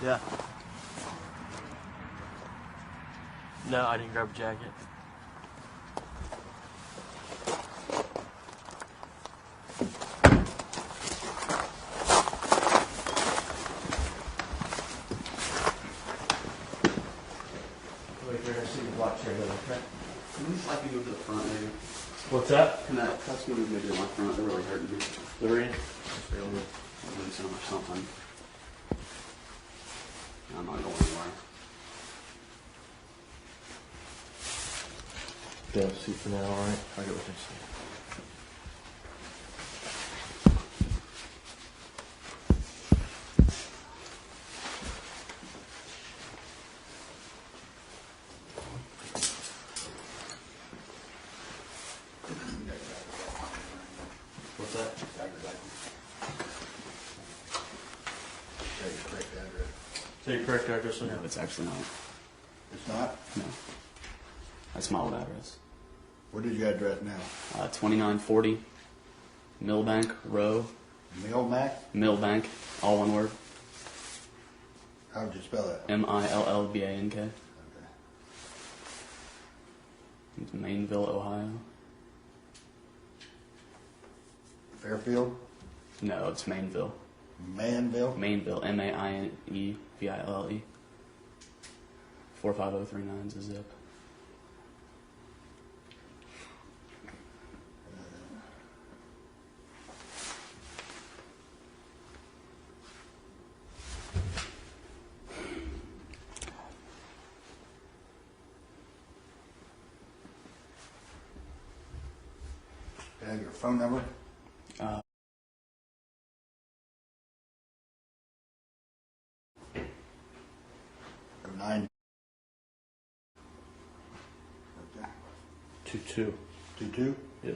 Yeah. No, I didn't grab a jacket. Wait here, I see the black chair there, okay? Can we slide you over to the front maybe? What's that? Can that customer move maybe to my front? They're really hurting me. They're in. Losing or something. I'm not going anywhere. Yeah, see for now, alright? I get what you're saying. What's that? Say your correct address on No, it's actually not. It's not? No. That's my old address. What is your address now? 2940 Millbank Row. Millbank? All one word. How would you spell that? Millbank. Okay. It's Mainville, Ohio. Fairfield? No, it's Mainville. Manville? Mainville, Maineville. 45039 is a zip. Have your phone number? 9. Okay. 22. 22? Yes.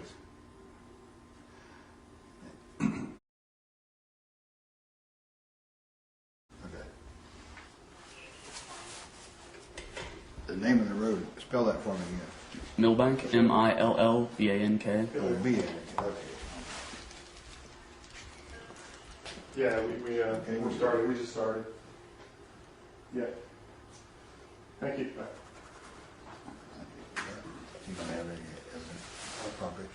Okay. The name of the road, spell that for me again. Millbank, Millbank. Oh, B. Okay. Yeah, we started. We just started. Yeah. Thank you. You don't have any properties?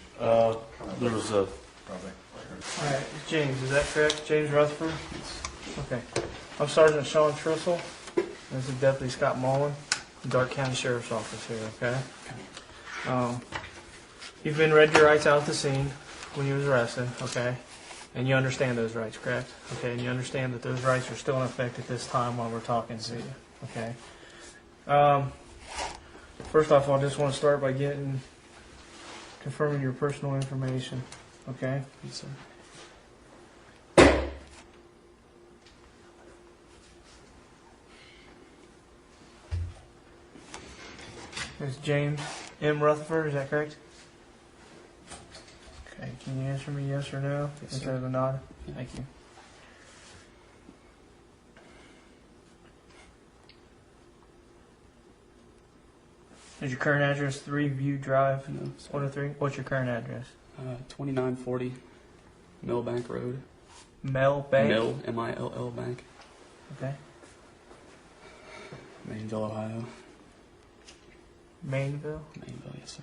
There was a... Probably. All right, James, is that correct? James Rutherford? Okay. I'm Sergeant Sean Trissel. This is Deputy Scott Mullen, Dark County Sheriff's Office here, okay? You've been read your rights out at the scene when you was arrested, okay? And you understand those rights, correct? Okay, and you understand that those rights are still in effect at this time while we're talking to you, okay? First off, I just want to start by confirming your personal information, okay? Yes, sir. It's James M. Rutherford, is that correct? Okay, can you answer me yes or no? Yes, Instead sir. of a nod? Yeah. Thank you. Is your current address 3 View Drive, No, sir. 103? What's your current address? 2940 Millbank Road. Mel Bank? Mill, Mill Bank. Okay. Mainville, Ohio. Mainville? Mainville, yes, sir.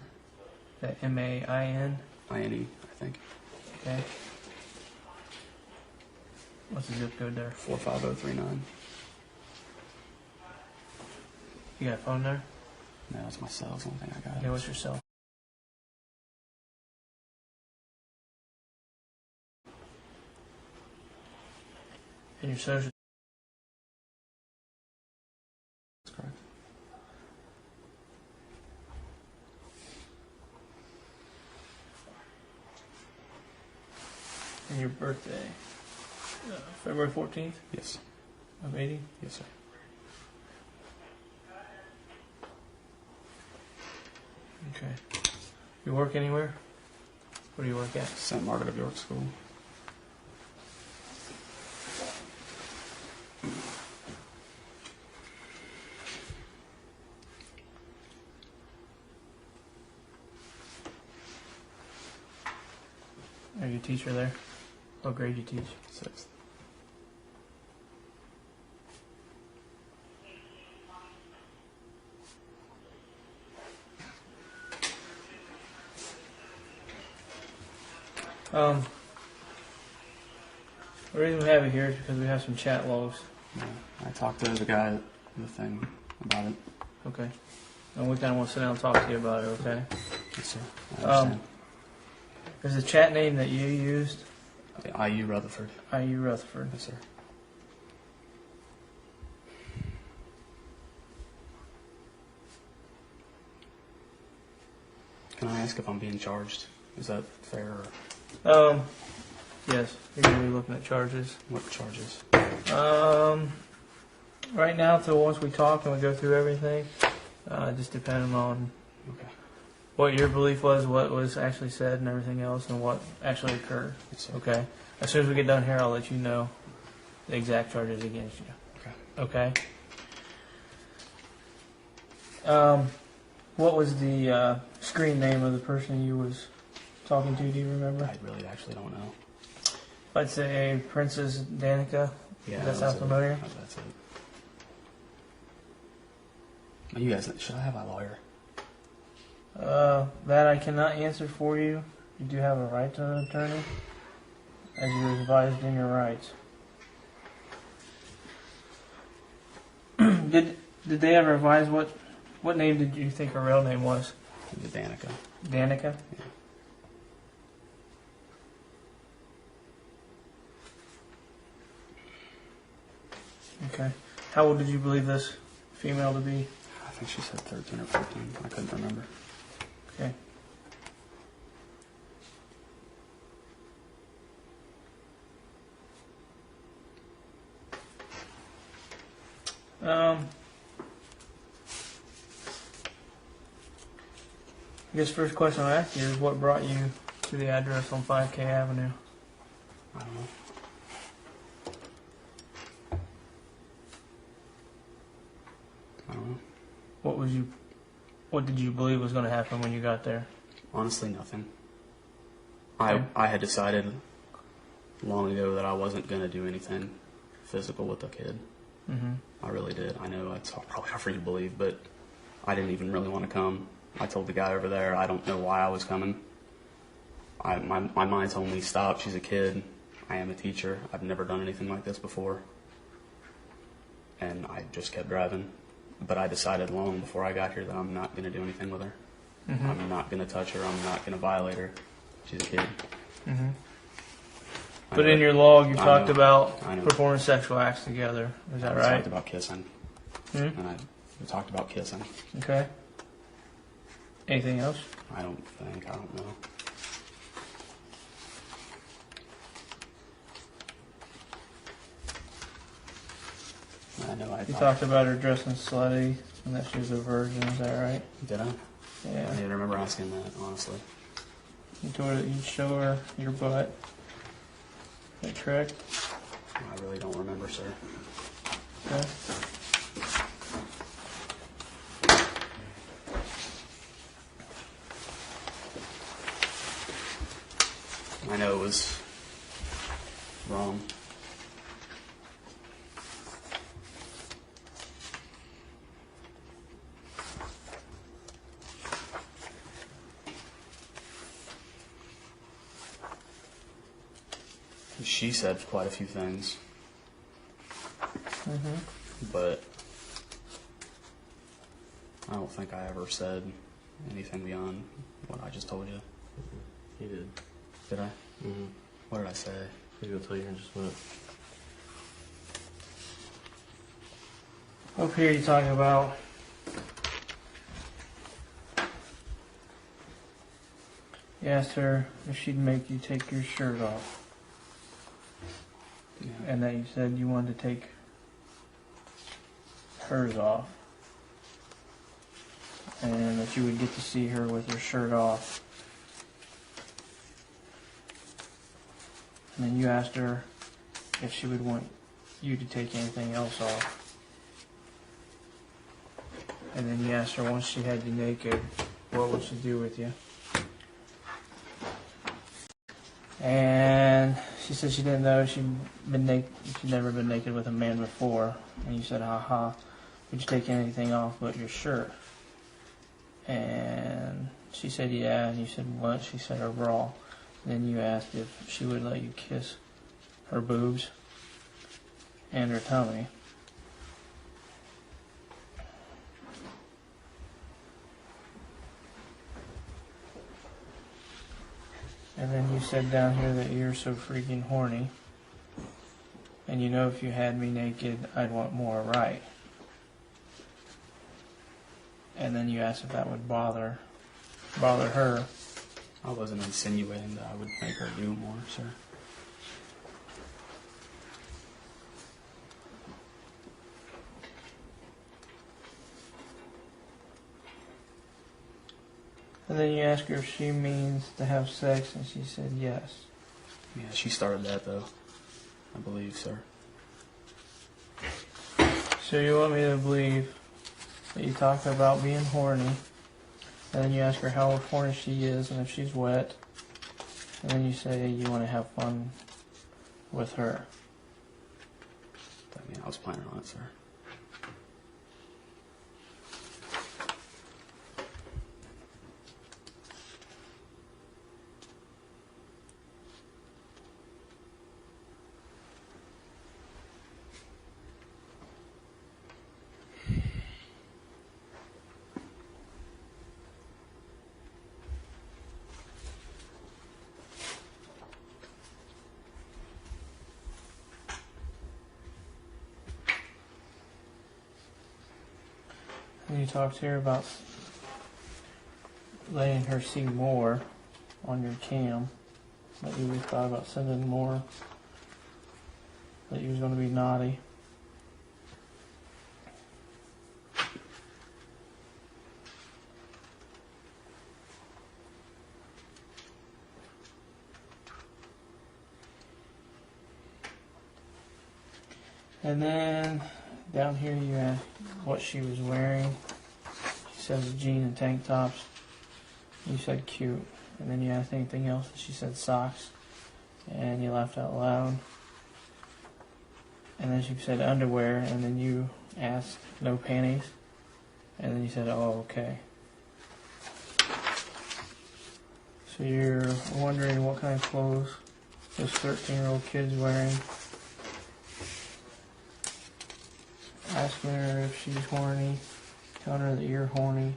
That M-A-I-N? INE, I think. Okay. What's the zip code there? 45039. You got a phone there? No, it's my cell. It's the only thing I got. Okay, what's your cell? And your social? That's correct. And your birthday? February 14th Yes. of 80? Yes, sir. Okay. You work anywhere? Where do you work at? St. Margaret of York School. Are you a teacher there? What grade do you teach? 6th. The reason we have it here is because we have some chat logs. Yeah, I talked to the guy at the thing about it. Okay. And we kind of want to sit down and talk to you about it, okay? Yes, sir. I understand. Is the chat name that you used IU Rutherford. IU Rutherford? Yes, sir. Can I ask if I'm being charged? Is that fair? Or Yes. You're going to be looking at charges. what charges? Right now, till once we talk and we go through everything, just depending on Okay. what your belief was, what was actually said, and everything else, and what actually occurred. Yes, sir. Okay. As soon as we get done here, I'll let you know the exact charges against you. Okay. Okay. What was the screen name of the person you was talking to? Do you remember? I really actually don't know. I'd say Princess Danica. Yeah, Does that that's sound it. familiar? That's it. You guys, should I have a lawyer? That I cannot answer for you. You do have a right to an attorney, as you were advised in your rights. Did they ever advise what name did you think her real name was? The Danica. Danica? Yeah. Okay. How old did you believe this female to be? I think she said 13 or 14. I couldn't remember. Okay. I guess first question I'll ask you is what brought you to the address on 5K Avenue? I don't know. I don't know. What did you believe was going to happen when you got there? Honestly, nothing. Okay. I had decided long ago that I wasn't going to do anything physical with the kid. Mm-hmm. I really did. I know it's probably hard for you to believe, but I didn't even really want to come. I told the guy over there I don't know why I was coming. My mind told me, stop, she's a kid. I am a teacher. I've never done anything like this before. And I just kept driving. But I decided long before I got here that I'm not going to do anything with her. Mm-hmm. I'm not going to touch her. I'm not going to violate her. She's a kid. Mm-hmm. I But know- in your log, you I talked know. about I know. performing sexual acts together. Is that We right? talked about kissing. Hmm? And we talked about kissing. Okay. Anything else? I don't know. I know I You talked about her dressing slutty and that she was a virgin. Is that right? Did I? I Yeah. don't even remember asking that, honestly. You told her that you'd show her your butt. Is that correct? I really don't remember, sir. Okay. I know it was wrong. She said quite a few things, Mm-hmm. but I don't think I ever said anything beyond what I just told you. You did. Did I? Mm-hmm. What did I say? Maybe I'll tell you in just a minute. Up here, you're talking about you asked her if she'd make you take your shirt off, Yeah. and that you said you wanted to take hers off, and that you would get to see her with her shirt off. And then you asked her if she would want you to take anything else off. And then you asked her once she had you naked, what would she do with you? And she said she didn't know she'd never been naked with a man before. And you said, haha, would you take anything off but your shirt? And she said, yeah. And you said, what? She said, her bra. Then you asked if she would let you kiss her boobs and her tummy. And then you said down here that you're so freaking horny. And you know if you had me naked, I'd want more, right? And then you asked if that would bother her. I wasn't insinuating that I would make her do more, sir. And then you ask her if she means to have sex, and she said yes. Yeah, she started that though, I believe, sir. So you want me to believe that you talk about being horny, and then you ask her how horny she is and if she's wet, and then you say you want to have fun with her. I mean, I was planning on it, sir. And you talked to her about letting her see more on your cam. That you thought about sending more. That you was going to be naughty. And then down here you asked what she was wearing. She says jean and tank tops. You said cute. And then you asked anything else, and she said socks. And you laughed out loud. And then she said underwear, and then you asked no panties. And then you said, oh, okay. So you're wondering what kind of clothes this 13-year-old kid's wearing. Asking her if she's horny, telling her that you're horny.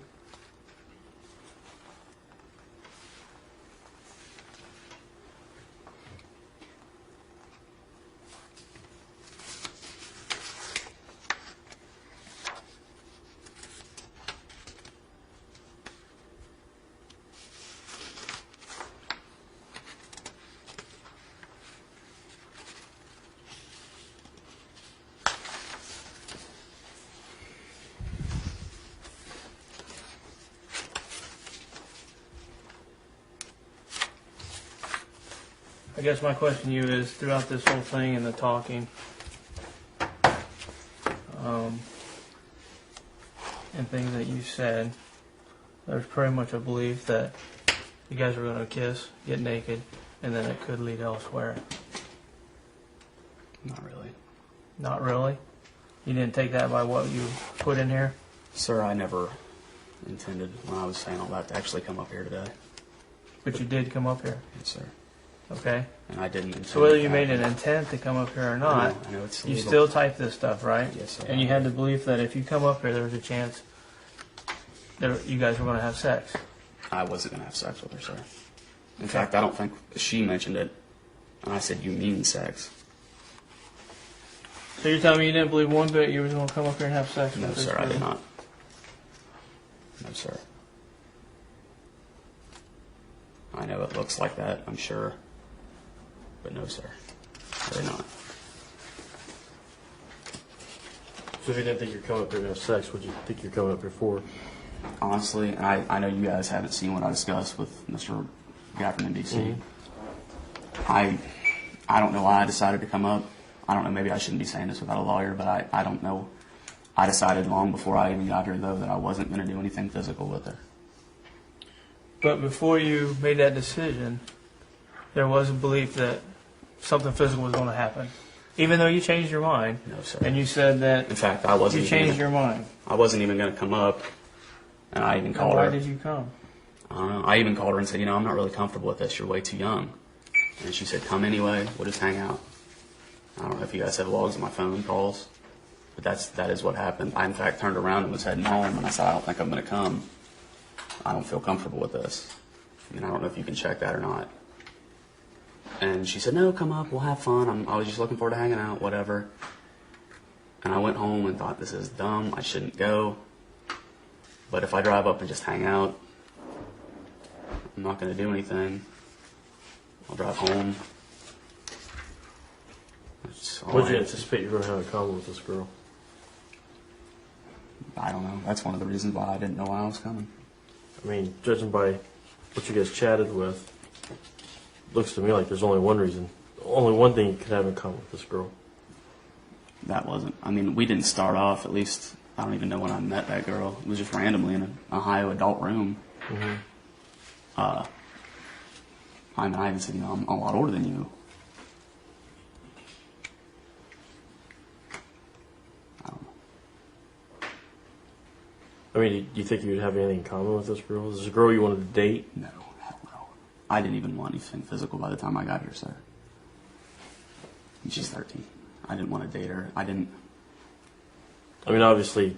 I guess my question to you is, throughout this whole thing and the talking, and things that you said, there's pretty much a belief that you guys were going to kiss, get naked, and then it could lead elsewhere. Not really. Not really? You didn't take that by what you put in here? Sir, I never intended, when I was saying all that, to actually come up here today. But you did come up here, Yes, sir. okay? And I didn't intend So whether to you made an happen. intent to come up here or not, I know it's you illegal. still type this stuff, right? Yes, sir. And you had the belief that if you come up here, there was a chance that you guys were going to have sex. I wasn't going to have sex with her, sir. In fact, I don't think she mentioned it. And I said, you mean sex? So you're telling me you didn't believe one bit you were going to come up here and have sex No, with this sir, I girl? did not. No, sir. I know it looks like that, I'm sure. But no, sir. I did not. So if you didn't think you're coming up here to have sex, what did you think you're coming up here for? Honestly, and I know you guys haven't seen what I discussed with Mr. Guy from NBC. I don't know why I decided to come up. I don't know, maybe I shouldn't be saying this without a lawyer, but I don't know. I decided long before I even got here, though, that I wasn't going to do anything physical with her. But before you made that decision, there was a belief that something physical was going to happen. Even though you changed your mind, No, sir. and you said that In fact, I wasn't you even changed gonna, your mind. I wasn't even going to come up, and I even And called why her. did you come? I don't know. I even called her and said, you know, I'm not really comfortable with this. You're way too young. And she said, come anyway. We'll just hang out. I don't know if you guys have logs of my phone calls, but that is what happened. I, in fact, turned around and was heading home, and I said, I don't think I'm going to come. I don't feel comfortable with this. I mean, I don't know if you can check that or not. And she said, no, come up. We'll have fun. I was just looking forward to hanging out, whatever. And I went home and thought, this is dumb. I shouldn't go. But if I drive up and just hang out, I'm not going to do anything. I'll drive home. That's all What did I you had to- anticipate you were going to have a comment with this girl? I don't know. That's one of the reasons why I didn't know why I was coming. I mean, judging by what you guys chatted with, looks to me like there's only one reason. Only one thing you could have in common with this girl. That wasn't. I mean, we didn't start off, at least, I don't even know when I met that girl. It was just randomly in an Ohio adult room. Mm-hmm. I mean, I even said, you know, I'm a lot older than you. I don't know. I mean, do you think you'd have anything in common with this girl? Is this a girl you wanted to date? No, hell no. I didn't even want anything physical by the time I got here, sir. And she's 13. I didn't want to date her. I didn't. I mean, obviously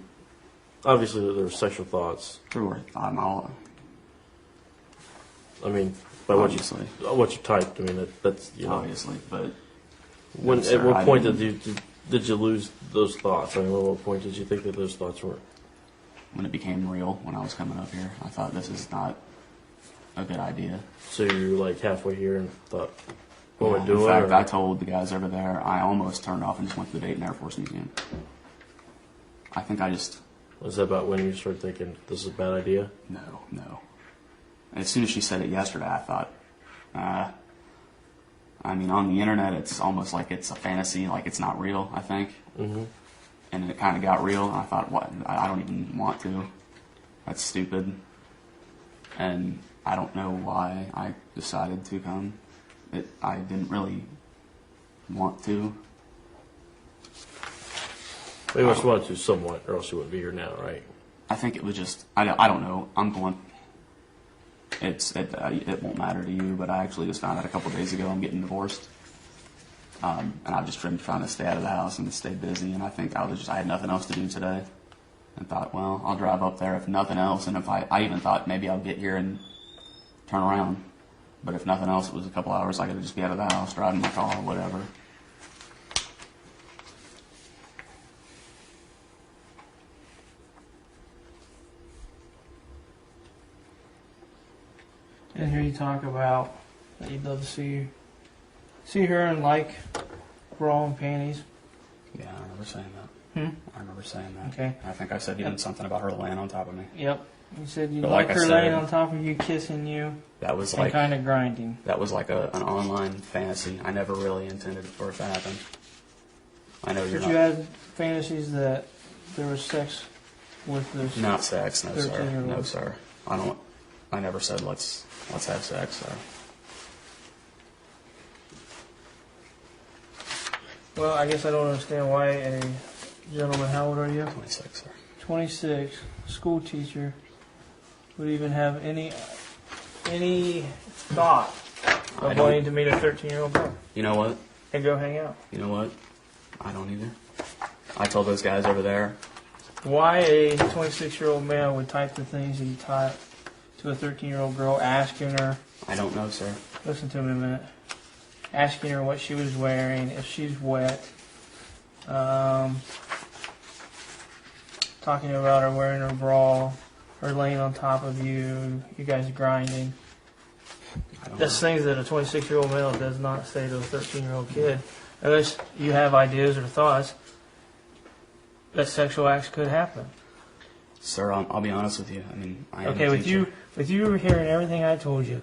there were sexual thoughts. Through her. I'm all. I mean, by Obviously. what you typed. I mean, that's you know. Obviously, but When No, sir, at what I point didn't. did you lose those thoughts? I mean, at what point did you think that those thoughts were? when it became real, when I was coming up here, I thought this is not a good idea. So you were like halfway here and thought, what am I In doing? fact, Or- I told the guys over there, I almost turned off and just went to the Dayton Air Force Museum. I think I just, Was that about when you started thinking this is a bad idea? no. As soon as she said it yesterday, I thought, I mean, on the internet, it's almost like it's a fantasy, like it's not real, I think. Mm-hmm. And then it kind of got real, and I thought, what? I don't even want to. That's stupid. And I don't know why I decided to come. I didn't really want to. Well, you must have wanted to somewhat, or else you wouldn't be here now, right? I think it was just, I don't know. I'm going, it won't matter to you, but I actually just found out a couple days ago I'm getting divorced. And I've just been trying to stay out of the house and stay busy, and I think I had nothing else to do today. And thought, well, I'll drive up there if nothing else, and if I even thought maybe I'll get here and turn around. But if nothing else, it was a couple hours I could just be out of the house, driving my car, whatever. And here you talk about that you'd love to see her in like bra and panties. Yeah, I remember saying that. I remember saying that. Okay. I think I said even something about her laying on top of me. Yep. You said you'd But like like I her laying said- on top of you, kissing you, That was and like kind of grinding. an online fantasy. I never really intended for it to happen. I know you're But you not. had fantasies that there was sex with this. Not sex, no sir. 13-year-old. No sir. I never said let's have sex, sir. Well, I guess I don't understand why a gentleman, how old are you? 26, sir. 26, school teacher, would even have any thought I of don't- wanting to meet a 13-year-old girl You know what? and go hang out. You know what? I don't either. I told those guys over there, Why a 26-year-old male would type the things that he typed to a 13-year-old girl, asking her, I don't know, sir. listen to me a minute, asking her what she was wearing, if she's wet, talking about her wearing her bra, her laying on top of you, you guys grinding. I don't That's know. things that a 26-year-old male does not say to a 13-year-old kid. Unless you have ideas or thoughts that sexual acts could happen. Sir, I'll be honest with you. I mean, I am Okay, a with teacher. you hearing everything I told you,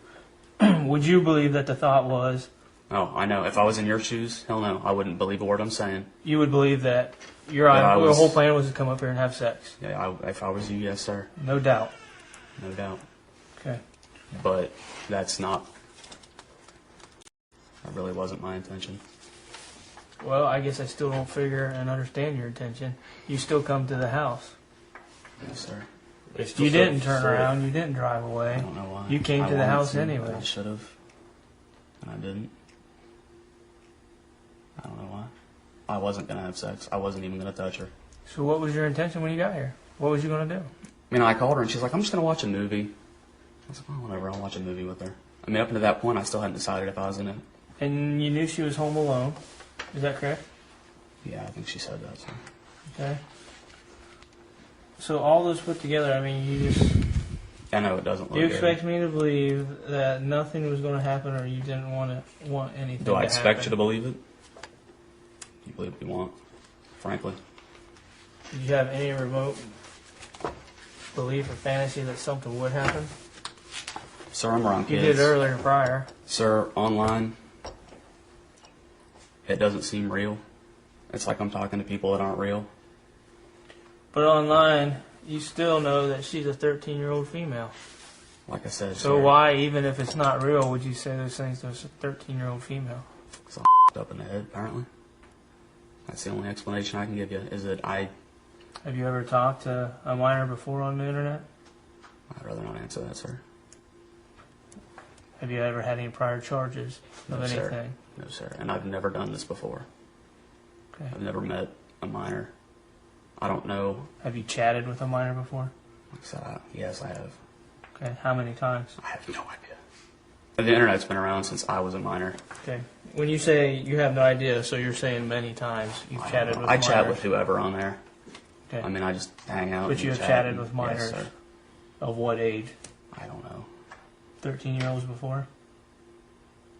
would you believe that the thought was, Oh, I know. If I was in your shoes, hell no, I wouldn't believe a word I'm saying. you would believe that your Yeah, your whole plan was to come up here and have sex? Yeah, if I was you, yes, sir. No doubt. No doubt. Okay. But that really wasn't my intention. Well, I guess I still don't figure and understand your intention. You still come to the house. Yes, sir. They still You said- didn't turn said- around. You didn't drive I away. don't know why. You came I to the wanted house to, anyway. but I should have, and I didn't. I don't know why. I wasn't gonna have sex. I wasn't even gonna touch her. So what was your intention when you got here? What was you going to do? I mean, I called her and she's like, "I'm just gonna watch a movie." I was like, "Oh, whatever. I'll watch a movie with her." I mean, up until that point, I still hadn't decided if I was gonna. And you knew she was home alone. Is that correct? Yeah, I think she said that. So. Okay. So all this put together, I mean, I know it doesn't look you good. expect me to believe that nothing was going to happen, or you didn't want anything. Do I to expect happen? you to believe it? You believe what you want, frankly. Did you have any remote belief or fantasy that something would happen? Sir, I'm around You kids. did earlier prior. Sir, online, it doesn't seem real. It's like I'm talking to people that aren't real. But online, you still know that she's a 13-year-old female. Like I said, So sir, why, even if it's not real, would you say those things to a 13-year-old female? 'cause I'm up in the head, apparently. That's the only explanation I can give you, is that Have you ever talked to a minor before on the internet? I'd rather not answer that, sir. Have you ever had any prior charges of No, sir. anything? No, sir. And I've never done this before. Okay. I've never met a minor. I don't know. Have you chatted with a minor before? Like I said, yes, I have. Okay. How many times? I have no idea. But the internet's been around since I was a minor. Okay. When you say you have no idea, so you're saying many times you've chatted with I minors. chat with whoever on there. Okay. I mean, I just hang out. But and you have chat chatted and- with minors? Yes, sir. Of what age? I don't know. 13-year-olds before?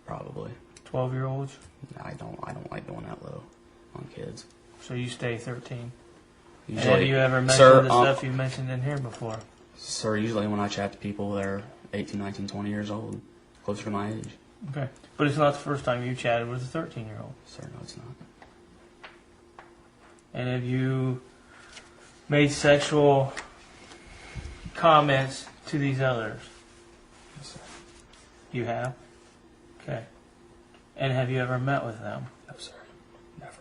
Probably. 12-year-olds? I don't like going that low on kids. So you stay 13. And Usually, have you ever mentioned sir, the stuff you mentioned in here before? Sir, usually when I chat to people, they're 18, 19, 20 years old, closer to my age. Okay. But it's not the first time you chatted with a 13-year-old. Sir, no, it's not. And have you made sexual comments to these others? Yes, sir. You have? Okay. And have you ever met with them? No, sir. Never.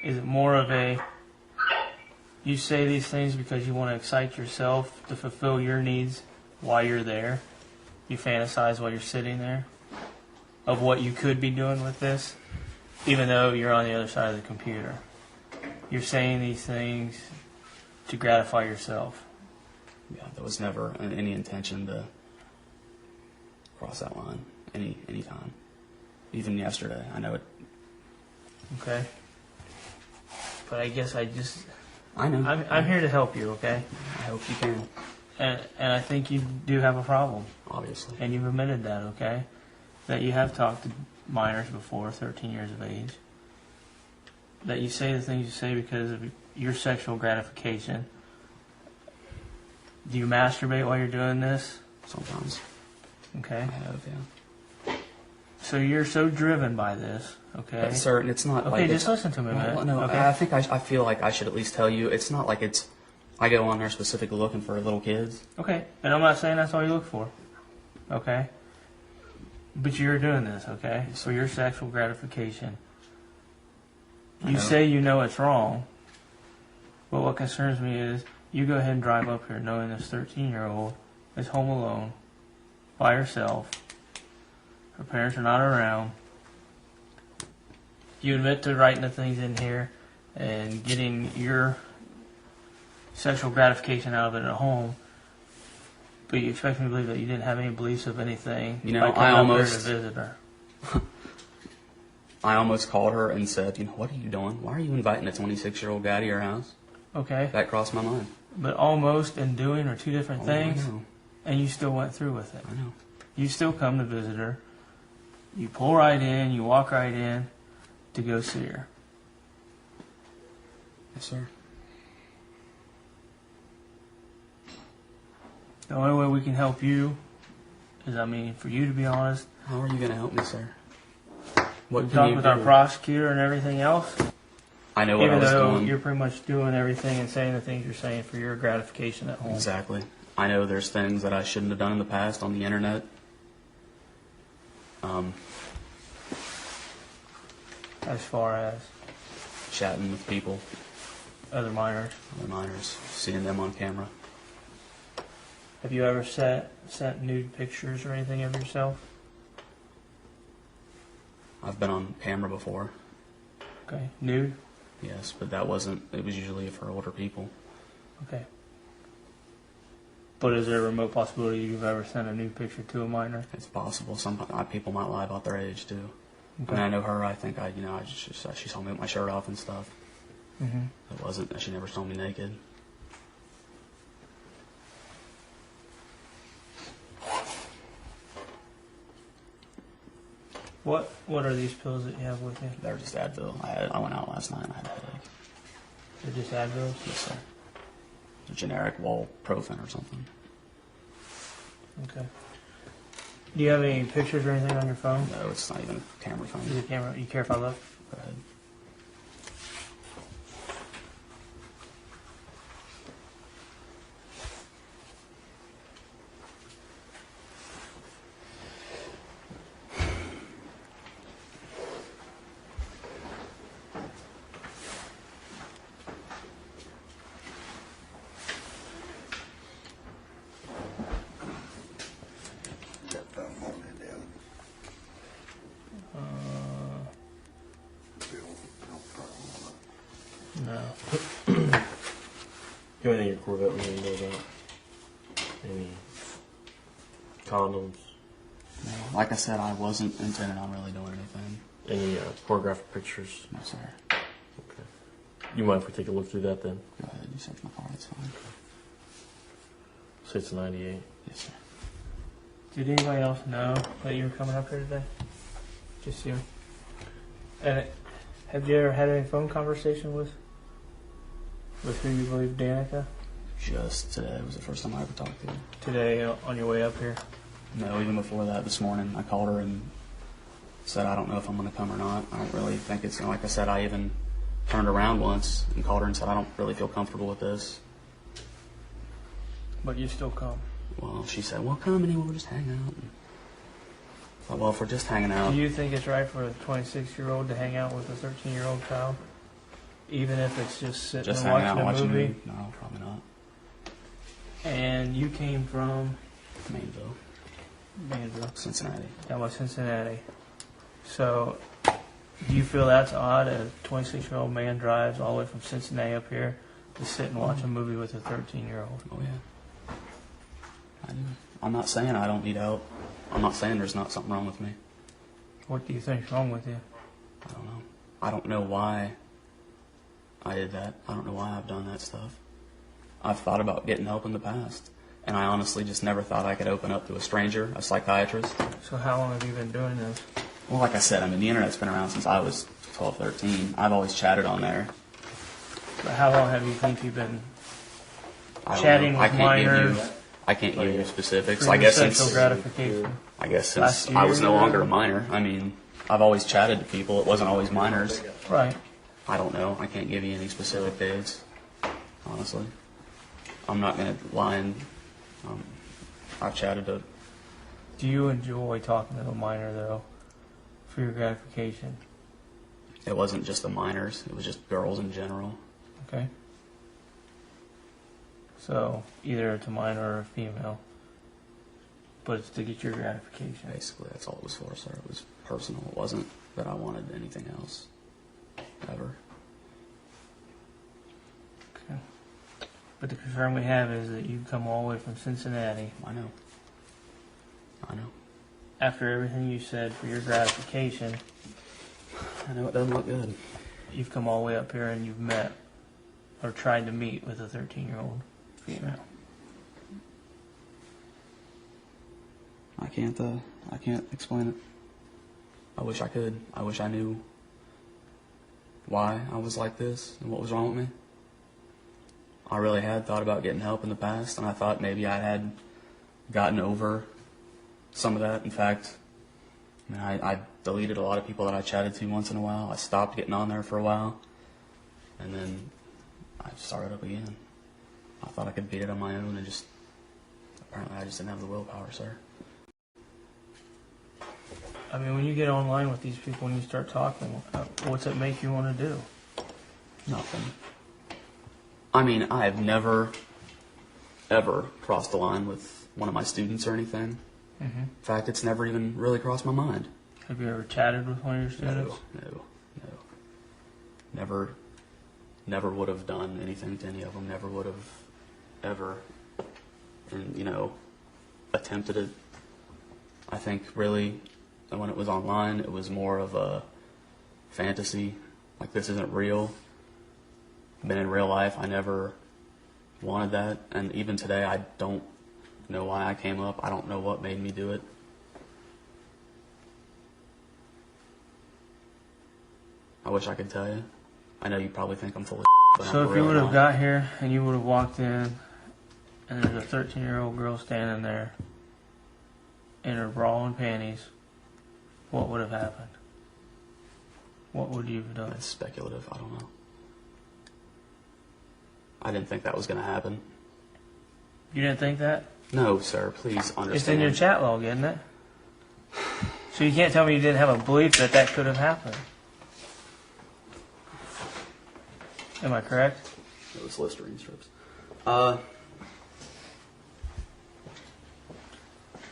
Is it more of a, you say these things because you want to excite yourself to fulfill your needs while you're there? You fantasize while you're sitting there of what you could be doing with this, even though you're on the other side of the computer. You're saying these things to gratify yourself. Yeah, there was never any intention to cross that line any time. Even yesterday, I know it. Okay? But I guess I know. I'm here to help you, okay? I hope you can. And I think you do have a problem. Obviously. And you've admitted that, okay? That you have talked to minors before, 13 years of age. That you say the things you say because of your sexual gratification. Do you masturbate while you're doing this? Sometimes. Okay. I have, yeah. So you're so driven by this, okay? But, sir, it's not Okay, like just it's, listen to me, man. well, no, okay? I think I feel like I should at least tell you. It's not like it's. I go on there specifically looking for little kids. Okay, and I'm not saying that's all you look for, okay? But you're doing this, okay? For your sexual gratification. I You know. say you know it's wrong, but what concerns me is you go ahead and drive up here knowing this 13-year-old is home alone, by herself, her parents are not around. You admit to writing the things in here and getting your sexual gratification out of it at home, but you expect me to believe that you didn't have any beliefs of anything. You know, by coming I up almost- here to visit her. I almost called her and said, what are you doing? Why are you inviting a 26-year-old guy to your house? Okay, That crossed my mind. but almost and doing are two different Oh, things, I know. and you still went through with it. I know. You still come to visit her. You pull right in, you walk right in to go see her. Yes, sir. The only way we can help you is, for you to be honest, How are you going to help me, sir? What we can talked you with do? our prosecutor and everything else. I know what I Even was though doing. you're pretty much doing everything and saying the things you're saying for your gratification at home. Exactly. I know there's things that I shouldn't have done in the past on the internet. As far as, Chatting with people. other minors. Other minors, seeing them on camera. Have you ever sent nude pictures or anything of yourself? I've been on camera before, Okay, nude. yes, but that wasn't. It was usually for older people. Okay. But is there a remote possibility you've ever sent a nude picture to a minor? It's possible. Some people might lie about their age too. Okay. And I know her. I think she saw me with my shirt off and stuff. Mm-hmm. It wasn't. She never saw me naked. What are these pills that you have with you? They were just Advil. I went out last night and I had a headache. They're just Advils? Yes, sir. A generic Walprofen or something. Okay. Do you have any pictures or anything on your phone? No, it's not even a camera phone. Is it camera? You care if I look? Go ahead. That thumb holding it down. No. You have anything in your Corvette we need to know about? Any condoms? No, like I said, I wasn't intending on really doing anything. Any pornographic pictures? No, sir. Okay. You mind if we take a look through that then? Go ahead. You search my car. That's fine. Say it's 98. Yes, sir. Did anybody else know that you were coming up here today? Just you. And have you ever had any phone conversation with who you believe Danica? Just today was the first time I ever talked to her. Today on your way up here? No, even before that, this morning, I called her and said, I don't know if I'm going to come or not. I don't really think it's, like I said, I even turned around once and called her and said, I don't really feel comfortable with this. But you still come. Well, she said, well, come and we'll just hang out. And I thought, well, if we're just hanging out, Do you think it's right for a 26-year-old to hang out with a 13-year-old child? Even if it's just sitting just and hanging out watching a watching movie? No, probably not. And you came from Mainville, Manville, Cincinnati. down by Cincinnati. So, do you feel that's odd? A 26-year-old man drives all the way from Cincinnati up here to sit and watch a movie with a 13-year-old. Oh, yeah. I do. I'm not saying I don't need help. I'm not saying there's not something wrong with me. What do you think's wrong with you? I don't know. I don't know why I did that. I don't know why I've done that stuff. I've thought about getting help in the past, and I honestly just never thought I could open up to a stranger, a psychiatrist. So how long have you been doing this? Well, like I said, I mean, the internet's been around since I was 12, 13. I've always chatted on there. But how long have you think you've been I don't chatting know. with minors I can't give you specifics. for I your guess sexual since gratification? last I was year? no longer a minor. I mean, I've always chatted to people. It wasn't always minors. Right. I don't know. I can't give you any specific dates, honestly. I'm not going to lie and I've chatted to... Do you enjoy talking to a minor, though, for your gratification? It wasn't just the minors. It was just girls in general. Okay. So, either it's a minor or a female. But it's to get your gratification. Basically, that's all it was for, sir. It was personal. It wasn't that I wanted anything else. Ever. Okay. But the concern we have is that you come all the way from Cincinnati. I know. I know. After everything you said for your gratification, I know it doesn't look good. you've come all the way up here and you've met or tried to meet with a 13-year-old female. I can't explain it. I wish I could. I wish I knew why I was like this and what was wrong with me. I really had thought about getting help in the past, and I thought maybe I had gotten over some of that. In fact, I mean, I deleted a lot of people that I chatted to once in a while. I stopped getting on there for a while, and then I started up again. I thought I could beat it on my own, and apparently I just didn't have the willpower, sir. I mean, when you get online with these people and you start talking, what's it make you want to do? Nothing. I mean, I have never, ever crossed the line with one of my students or anything. Mm-hmm. In fact, it's never even really crossed my mind. Have you ever chatted with one of your students? No. Never would have done anything to any of them. Never would have ever, and attempted it. I think really, when it was online, it was more of a fantasy. Like, this isn't real. But in real life, I never wanted that. And even today, I don't know why I came up. I don't know what made me do it. I wish I could tell you. I know you probably think I'm full of but So I'm if you really would have not. got here and you would have walked in and there's a 13-year-old girl standing there in her bra and panties, what would have happened? What would you have done? That's speculative. I don't know. I didn't think that was going to happen. You didn't think that? No, sir. Please understand. It's in your chat log, isn't it? So you can't tell me you didn't have a belief that that could have happened. Am I correct? It was Listerine strips.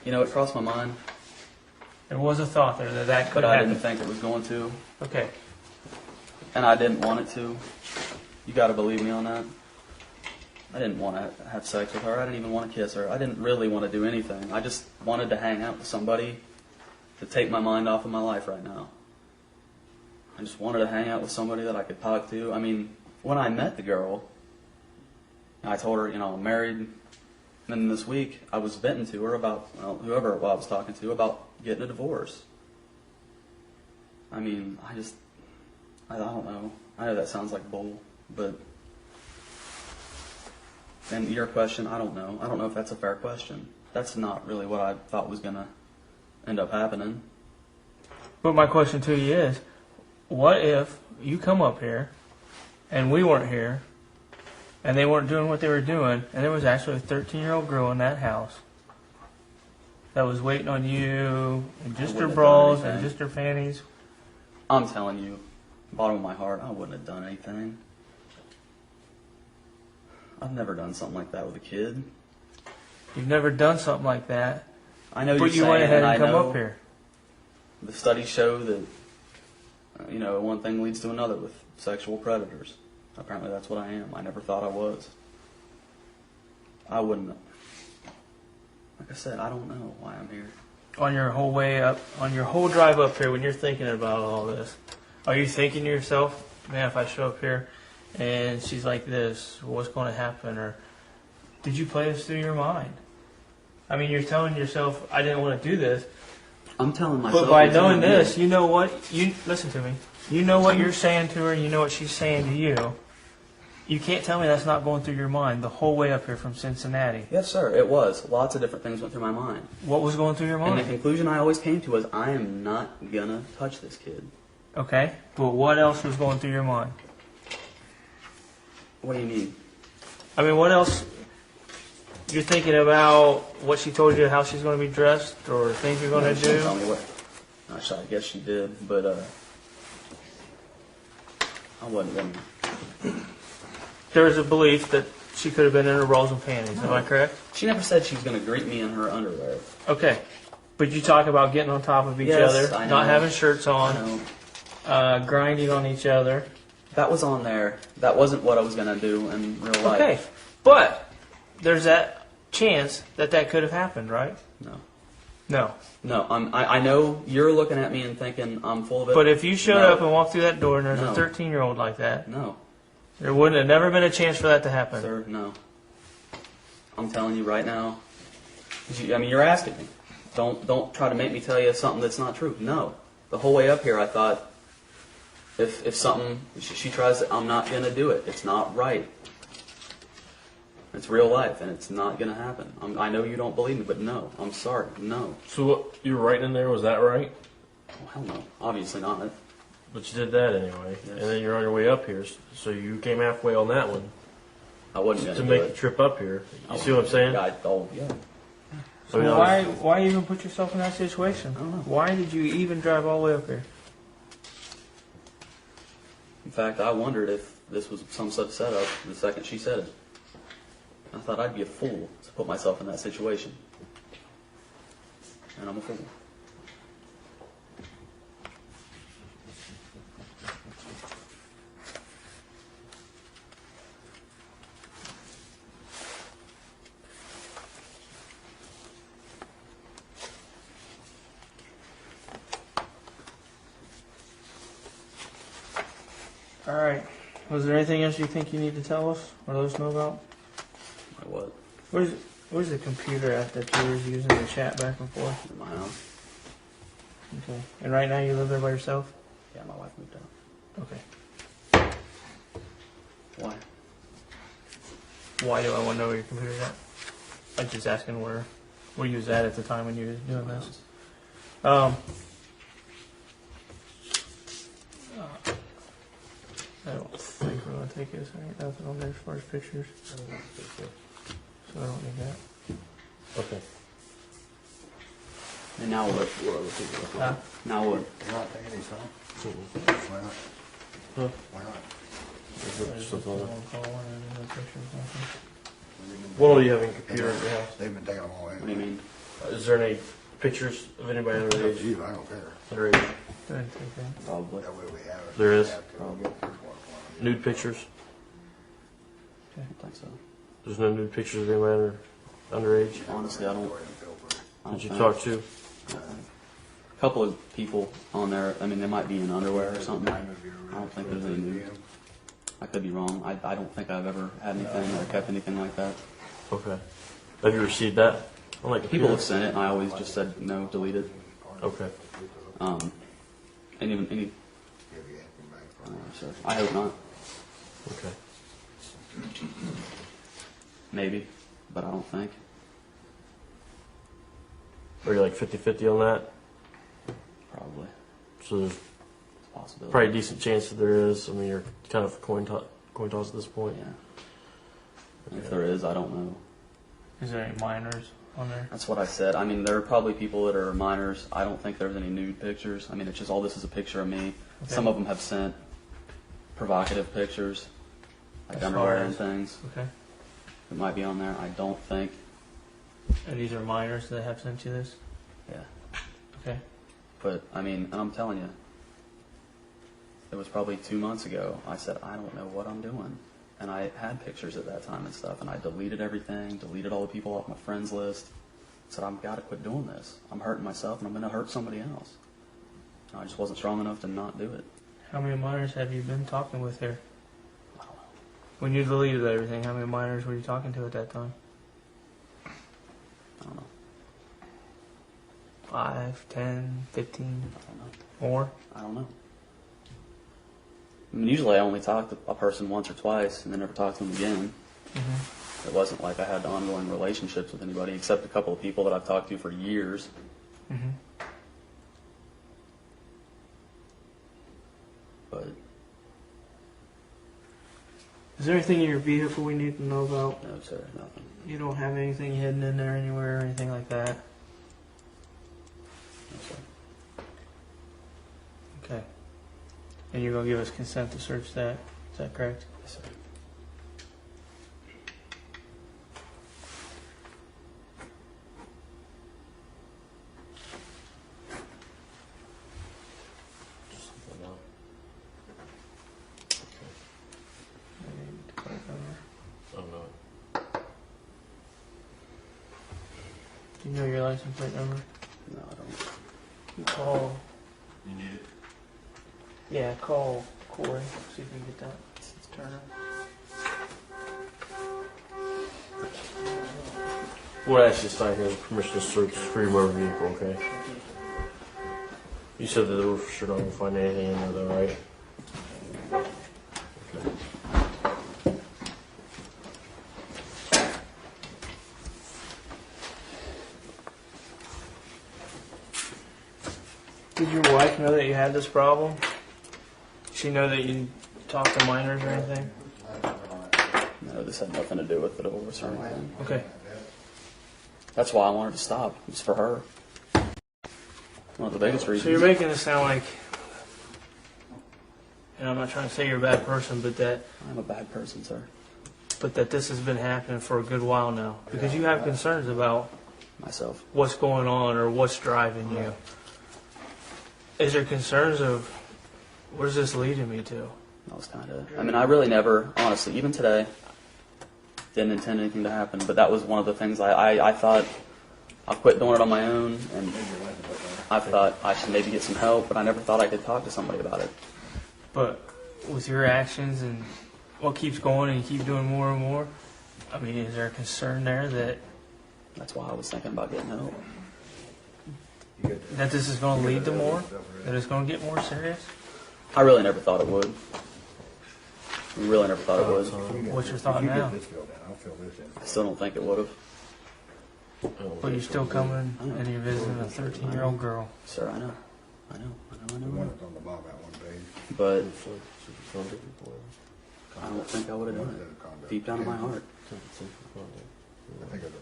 It crossed my mind, There was a thought there that that could but I happen. didn't think it was going to, Okay. and I didn't want it to. You got to believe me on that. I didn't want to have sex with her. I didn't even want to kiss her. I didn't really want to do anything. I just wanted to hang out with somebody to take my mind off of my life right now. I just wanted to hang out with somebody that I could talk to. I mean, when I met the girl, I told her, I'm married. And then this week, I was venting to her about, whoever I was talking to, about getting a divorce. I mean, I don't know. I know that sounds like bull, but... And your question, I don't know. I don't know if that's a fair question. That's not really what I thought was going to end up happening. But my question to you is, what if you come up here and we weren't here and they weren't doing what they were doing and there was actually a 13-year-old girl in that house that was waiting on you and just her wouldn't have done bras and anything. just her panties? I'm telling you, bottom of my heart, I wouldn't have done anything. I've never done something like that with a kid. You've never done something like that, I know but you're you went saying, ahead and I and come know up here. the studies show that, one thing leads to another with sexual predators. Apparently that's what I am. I never thought I was. I wouldn't. Like I said, I don't know why I'm here. On your whole way up, on your whole drive up here, when you're thinking about all this, are you thinking to yourself, man, if I show up here and she's like this, what's going to happen? Or did you play this through your mind? I mean, you're telling yourself, I didn't want to do this, I'm telling myself. but by it's knowing not this, me. you know what, listen to me, you know what you're saying to her, you know what she's saying to you. You can't tell me that's not going through your mind the whole way up here from Cincinnati. Yes, sir. It was. Lots of different things went through my mind. What was going through your And the mind? conclusion I always came to was, I am not gonna touch this kid. Okay, but what else was going through your mind? What do you mean? I mean, what else? You're thinking about what she told you, how she's going to be dressed, or things you're going She to didn't tell do? me what. Actually, I guess she did, but I wasn't gonna. There's a belief that she could have been in her bras and panties. Am I correct? She never said she was gonna greet me in her underwear. Okay. But you talk about getting on top of each Yes, other, I not know. having shirts I on, know. grinding on each other. That was on there. That wasn't what I was gonna do in real life. Okay. But there's that chance that that could have happened, right? No. No. No. I know you're looking at me and thinking I'm full of it. But if you showed No. up and walked through that door and there's No. a 13-year-old like that, No, there wouldn't have never been a chance for that to happen. sir. No. I'm telling you right now. You're asking me. Don't try to make me tell you something that's not true. No. The whole way up here, I thought, if something she tries, I'm not gonna do it. It's not right. It's real life, and it's not gonna happen. I know you don't believe me, but no. I'm sorry. No. So what you were writing in there, was that right? Oh, hell no. Obviously not. But you did that anyway, Yes. and then you're on your way up here, so you came halfway on that one I wasn't gonna to do make it. the trip up here. I You see what I'm saying? Yeah. So I mean, why even put yourself in that situation? I don't know. Why did you even drive all the way up here? In fact, I wondered if this was some such setup the second she said it. I thought I'd be a fool to put myself in that situation. And I'm a fool. All right. Was there anything else you think you need to tell us or let us know about? Like what? Where's the computer at that you were using to chat back and forth? In my house? Okay. And right now you live there by yourself? Yeah, my wife moved out. Okay. Why? Why do I want to know where your computer's at? I'm just asking where you was at the time when you were doing this. I don't think we're going to take this. There ain't nothing on there as far as pictures. So I don't need that. Okay. And now what? Huh? Now what? You're not taking any, son? Why not? Huh? Why not? I just Stuff on don't there. want to call one and no pictures, nothing. What all do you have in computer at your house? They've been taking them all in. What do you mean? Is there any pictures of anybody It's up to underage? you, I don't care. Underage? Go ahead and take that. Probably. That way we have it. There is? Have to. Probably. There's one for Nude pictures? I don't think so. There's no nude pictures of anybody underage? Honestly, I don't. them. I don't Did you think. talk to? A couple of people on there. I mean, they might be in underwear or something. I don't think there's any nude. I could be wrong. I don't think I've ever had anything or kept anything like that. Okay. Have you received that? On like People have computer? sent it, and I always just said no, delete it. Okay. And even any. So I hope not. Okay. Maybe, but I don't think. Are you like 50-50 on that? Probably. So there's It's a possibility. probably a decent chance that there is. I mean, you're kind of a coin toss at this point. Yeah. And if there is, I don't know. Is there any minors on there? That's what I said. I mean, there are probably people that are minors. I don't think there's any nude pictures. I mean, it's just all this is a picture of me. Okay. Some of them have sent provocative pictures, like As far underwear as- and things. Okay. It might be on there. I don't think. And these are minors that have sent you this? Yeah. Okay. But, I mean, and I'm telling you, it was probably 2 months ago. I said, I don't know what I'm doing. And I had pictures at that time and stuff, and I deleted everything, deleted all the people off my friends list. Said, I've got to quit doing this. I'm hurting myself, and I'm going to hurt somebody else. And I just wasn't strong enough to not do it. How many minors have you been talking with here? I don't know. When you deleted everything, how many minors were you talking to at that time? I don't know. 5, 10, 15, I don't know. more? I don't know. I mean, usually I only talk to a person once or twice and then never talk to them again. Mm-hmm. It wasn't like I had ongoing relationships with anybody except a couple of people that I've talked to for years. Mm-hmm. But Is there anything in your vehicle we need to know about? no, sir, nothing. You don't have anything hidden in there anywhere or anything like that? No, sir. Okay. And you're going to give us consent to search that? Is that correct? Yes, sir. Oh no. Do you know your license plate number? No, I don't. You call. You need it? Yeah, call Corey. See if we can get that. It's Turner. We'll actually sign here permission to search for your motor vehicle, okay? You said that we're for sure not going to find anything in there though, right? Okay. Did your wife know that you had this problem? Did she know that you talked to minors or anything? No, this had nothing to do with the divorce or anything. Okay. That's why I wanted to stop. It was for her. One of the biggest reasons. So you're making it sound like and I'm not trying to say you're a bad person, but that I'm a bad person, sir. this has been happening for a good while now, because you have concerns about Myself. what's going on or what's driving you. Is there concerns of where's this leading me to? I was kind of. I mean, I really never, honestly, even today, didn't intend anything to happen. But that was one of the things I thought I'll quit doing it on my own, and I thought I should maybe get some help. But I never thought I could talk to somebody about it. But with your actions and what keeps going and you keep doing more and more, I mean, is there a concern there that That's why I was thinking about getting help. this is going to lead to more? That it's going to get more serious? I really never thought it would. Really never thought it would. What's your thought now? I still don't think it would have. But you're still coming and you're visiting a 13-year-old girl. Sir, I know. I know. The one that's on the bottom of that one page. But I don't think I would have done it. Deep down in my heart. I think I did.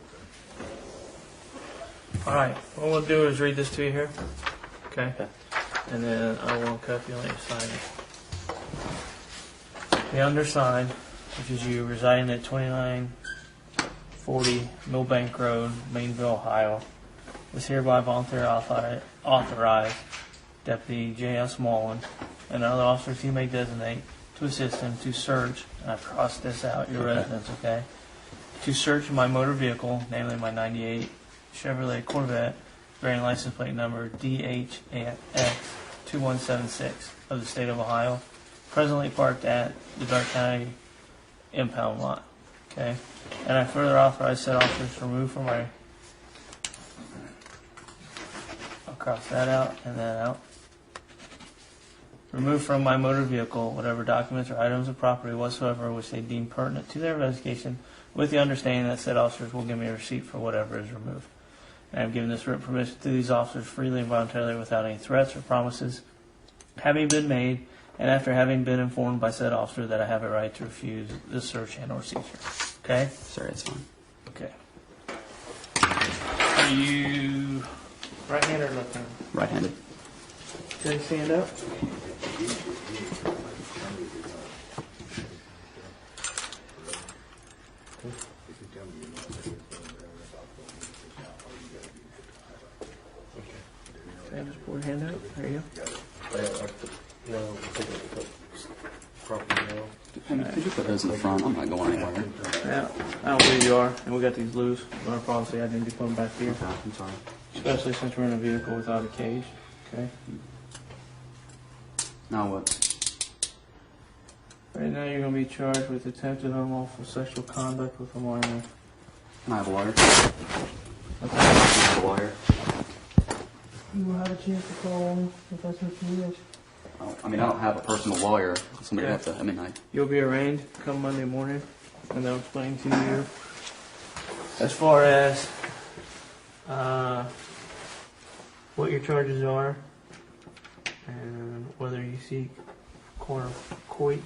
All right, what we'll do is read this to you here. Okay? Okay. And then I will copy and let you sign it. The undersigned, which is you, residing at 2940 Millbank Road, Mainville, Ohio, is hereby voluntarily authorized Deputy J.S. Mullen and other officers he may designate to assist him to search, and I've crossed this out, your residence, okay? To search my motor vehicle, namely my 98 Chevrolet Corvette, bearing license plate number DHX2176 of the state of Ohio, presently parked at the Dark County impound lot. Okay? And I further authorize said officers to remove from my... I'll cross that out and that out. Remove from my motor vehicle whatever documents or items of property whatsoever which they deem pertinent to their investigation, with the understanding that said officers will give me a receipt for whatever is removed. And I have given this written permission to these officers freely and voluntarily without any threats or promises having been made, and after having been informed by said officer that I have a right to refuse this search and or seizure. Okay? Sir, it's fine. Okay. Are you right-handed or left-handed? Right-handed. Can you stand up? Okay, just pull your hand out. There you go. Could you put those in the front? I'm not going anywhere. Yeah, I don't believe you are, and we got these loose. But our policy, I didn't be putting back here, I'm sorry. especially since we're in a vehicle without a cage. Okay. Now what? Right now, you're going to be charged with attempted unlawful sexual conduct with a minor. Can I have a lawyer? Okay. Can I have a lawyer? You will have a chance to call him if that's what you wish. Oh, I mean, I don't have a personal lawyer. Somebody would have to. I mean, You'll be arraigned come Monday morning, and they'll explain to you as far as what your charges are and whether you seek court-appointed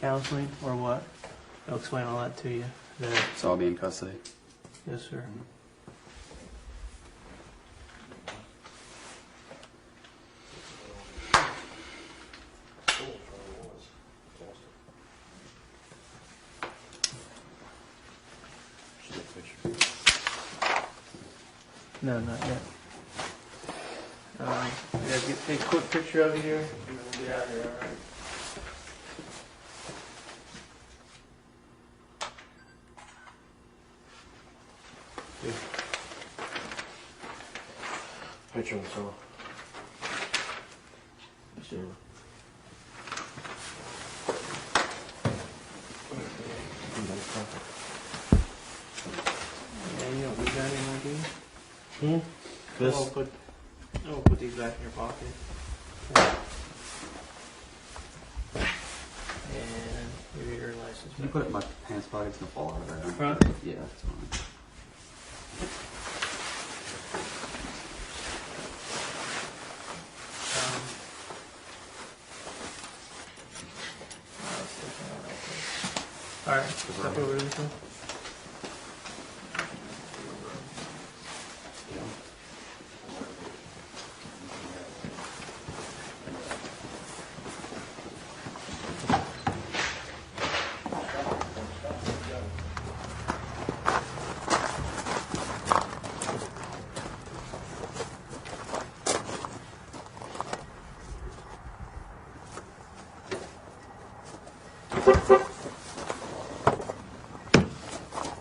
counseling or what. They'll explain all that to you. so I'll be in custody. Yes, sir. No, not yet. Take a quick picture of you here, and then we'll get out of here, all right? Picture himself. Sure. Yeah, you don't need that anymore, do you? This? I'll put these back in your pocket. And give you your license Can you back. put it in my pants pocket? It's gonna fall out of there. Front? Yeah, that's fine. All right, step over this one.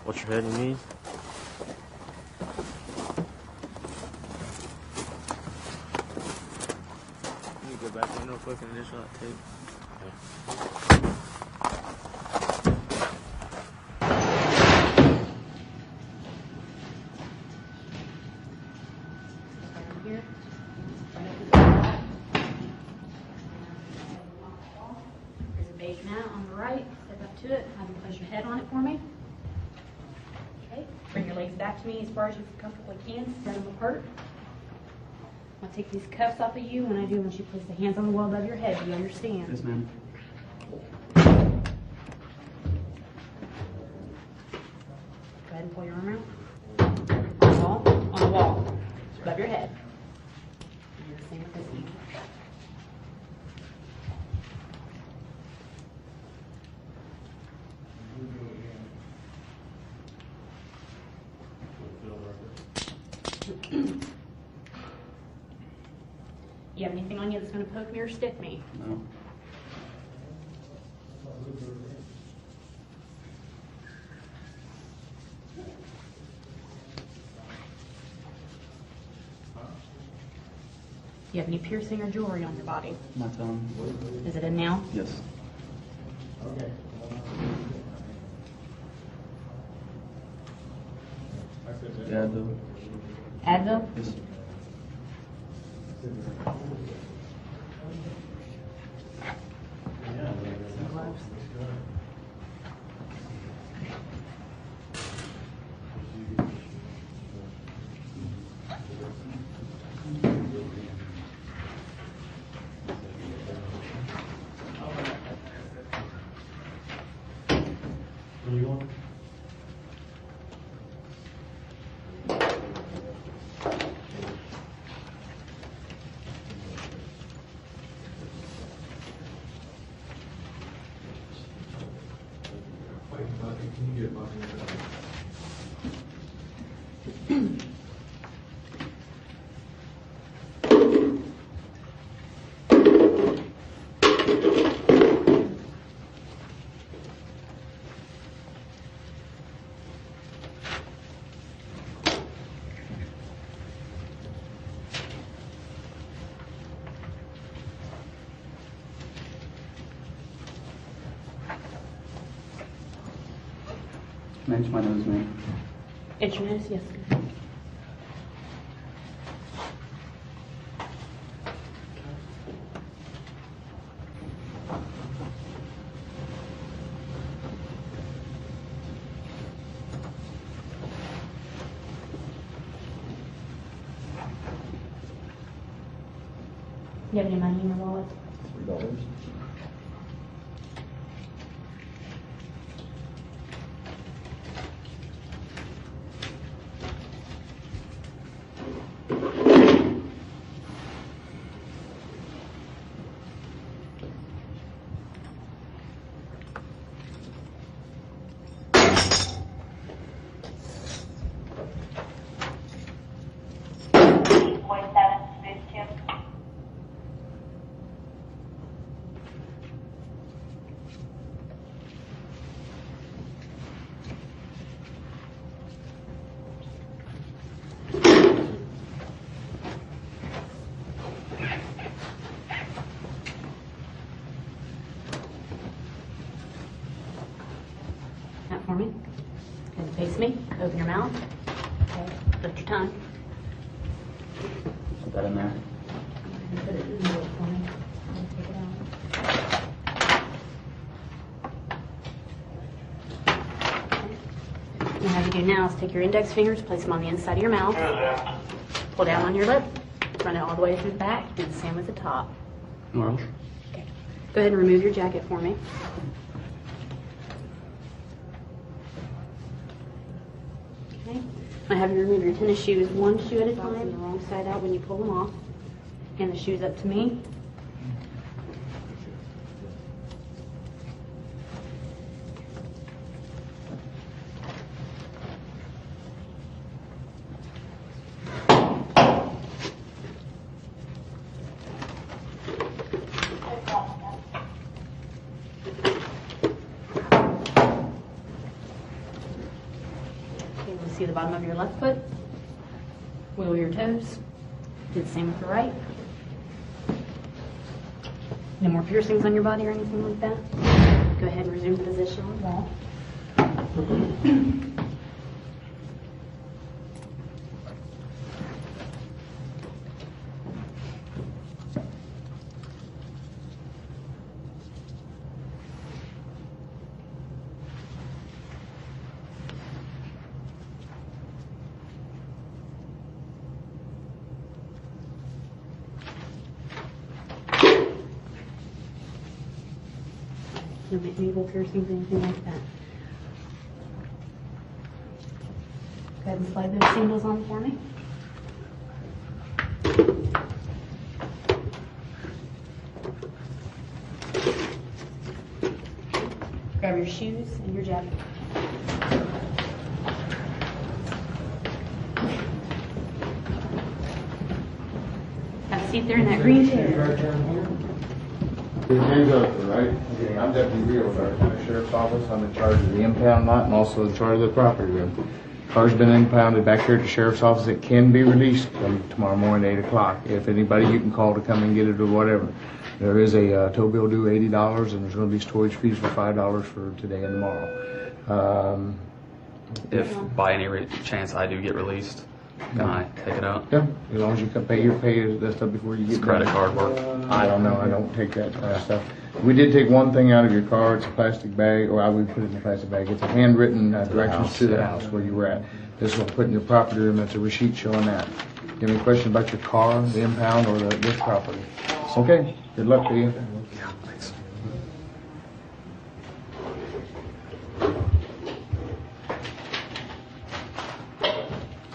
What's your head and knees? You go back in real quick and initial that tape. Here. There's a beige mat on the right. Step up to it. Have you place your head on it for me. Okay. Bring your legs back to me as far as you comfortably can. Spread them apart. I'll take these cuffs off of you. When I do, I want you to place the hands on the wall above your head. Do you understand? Yes, ma'am. Go ahead and pull your arm out. On the wall. On the wall. Above your head. And the same with this one. You have anything on you that's going to poke me or stick me? No. Do you have any piercing or jewelry on your body? My tongue. Is it in now? Yes. Yeah, the. Advil? Yes. Gloves. Where you going? Can you get Bucky? Manage my nose, ma'am. Itch your nose? Yes. Good. You have any money in your wallet? $3. That for me. And face me. Open your mouth. Okay. Lift your tongue. Put that in there. And put it in the middle for me. And take it out. What I have you do now is take your index fingers, place them on the inside of your mouth. Pull down on your lip. Run it all the way through the back. Do the same with the top. Where else? Okay. Go ahead and remove your jacket for me. Okay. I have you remove your tennis shoes one shoe at a time, the wrong side out when you pull them off. And the shoes up to me. bottom of your left foot. Wheel your toes. Do the same with the right. No more piercings on your body or anything like that. Go ahead and resume the position on the wall. No navel piercings, anything like that. Go ahead and slide those sandals on for me. Grab your shoes and your jacket. Have a seat there in that green chair. His name's Arthur, right? Okay, I'm Deputy Rio, County Sheriff's Office. I'm in charge of the impound lot and also in charge of the property room. Car's been impounded back here at the Sheriff's Office. It can be released tomorrow morning at 8 o'clock. If anybody you can call to come and get it or whatever. There is a tow bill due $80 and there's going to be storage fees for $5 for today and tomorrow. If by any chance I do get released, can I take it out? Yeah, as long as you can pay that stuff before you Does get credit done. card work? I don't know. I don't take that kind of stuff. We did take one thing out of your car. It's a plastic bag, or I would put it in a plastic bag. It's a handwritten directions to the house where you were at. This will put in your property room. That's a receipt showing that. Do you have any questions about your car, the impound, or this property? Okay. Good luck to you. Yeah, thanks.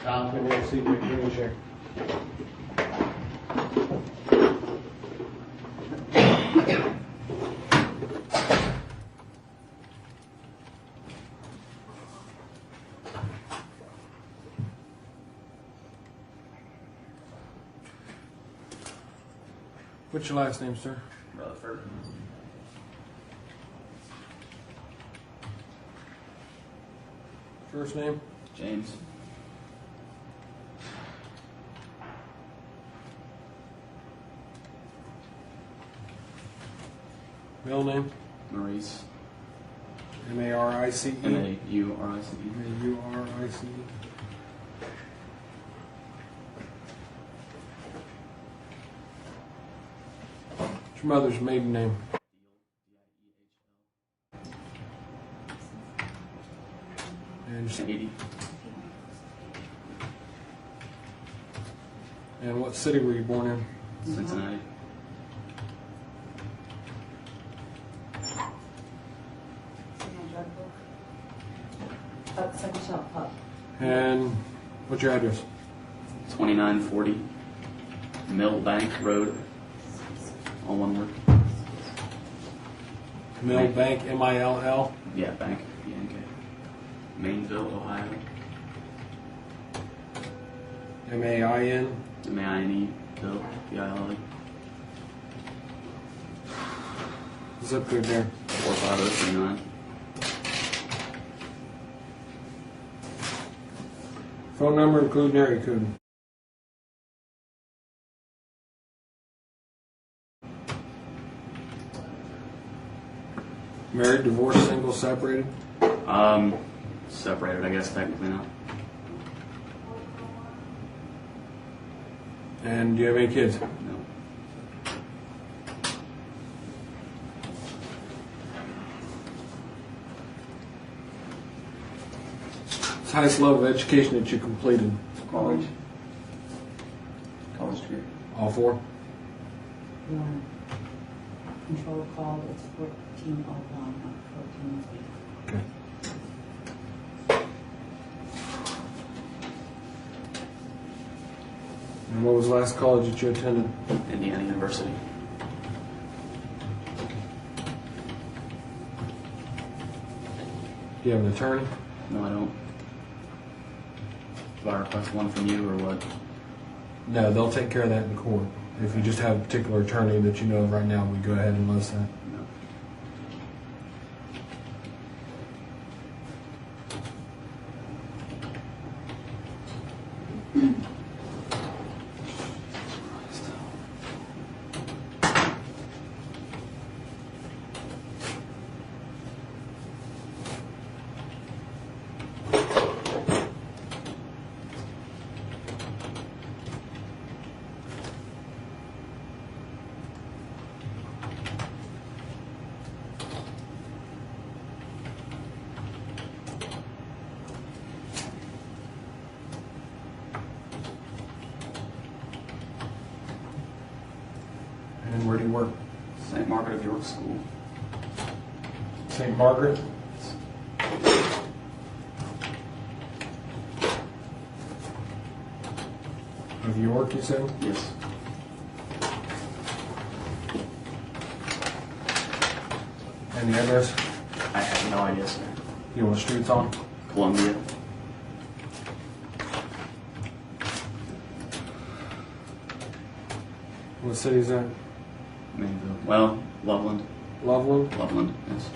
Tom, come here and see me. Give me a share. What's your last name, sir? Rutherford. First name? James. Middle name? Maurice. M-A-R-I-C-E? M-A-U-R-I-C-E. M-A-U-R-I-C-E. What's your mother's maiden name? And, Sadie. and what city were you born in? Cincinnati. And what's your address? 2940 Millbank Road. All one word. Millbank, M-I-L-L? Yeah, Bank. B-N-K. Mainville, Ohio. M-A-I-N? M-A-I-N-E. Bill. B-I-L-L-E. Zip code there. 45039. Phone number including area code. Married, divorced, single, separated? Separated, I guess, technically now. And do you have any kids? No. What's the highest level of education that you completed? College. College degree. All four? You want control call, it's 1401, not 1403. Okay. And what was the last college that you attended? Indiana University. Do you have an attorney? No, I don't. Do I request one from you or what? No, they'll take care of that in court. If you just have a particular attorney that you know of right now, we go ahead and list that. No. close school. St. Margaret? Of York, you said? Yes. And the address? I have no idea, sir. You know what street it's on? Columbia. What city is that? Mayville. Well, Loveland. Loveland? Loveland, yes.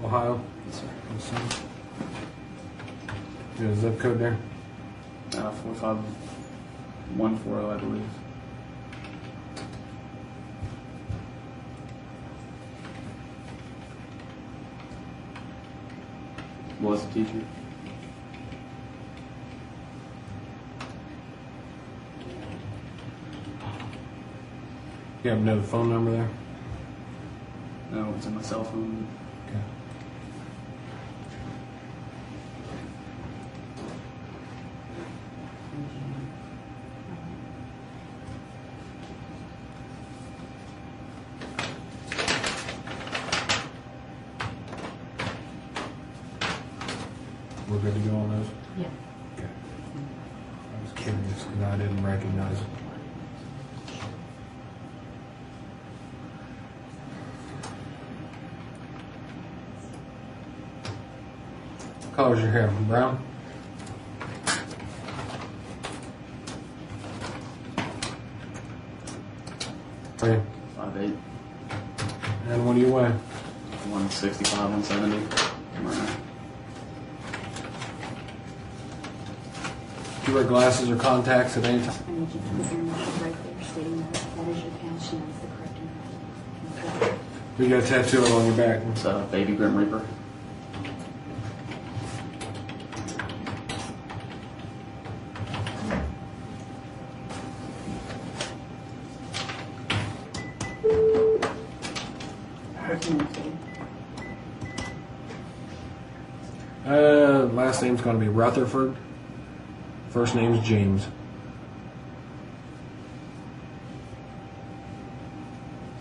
Ohio? Yes, sir. You have a zip code there? 45140, I believe. Was a teacher. You have another phone number there? No, it's on my cell phone. Okay. We're good to go on those? Yeah. Okay. I was curious because I didn't recognize it. What color's your hair? Brown? Okay. 5'8", And what do you weigh? 165, 170. Right. Do you wear glasses or contacts at any time? I need you to put your initial right there stating that that is your account. She knows the correct amount. You got a tattoo on your back. It's a baby Grim Reaper. Last name's going to be Rutherford. First name's James.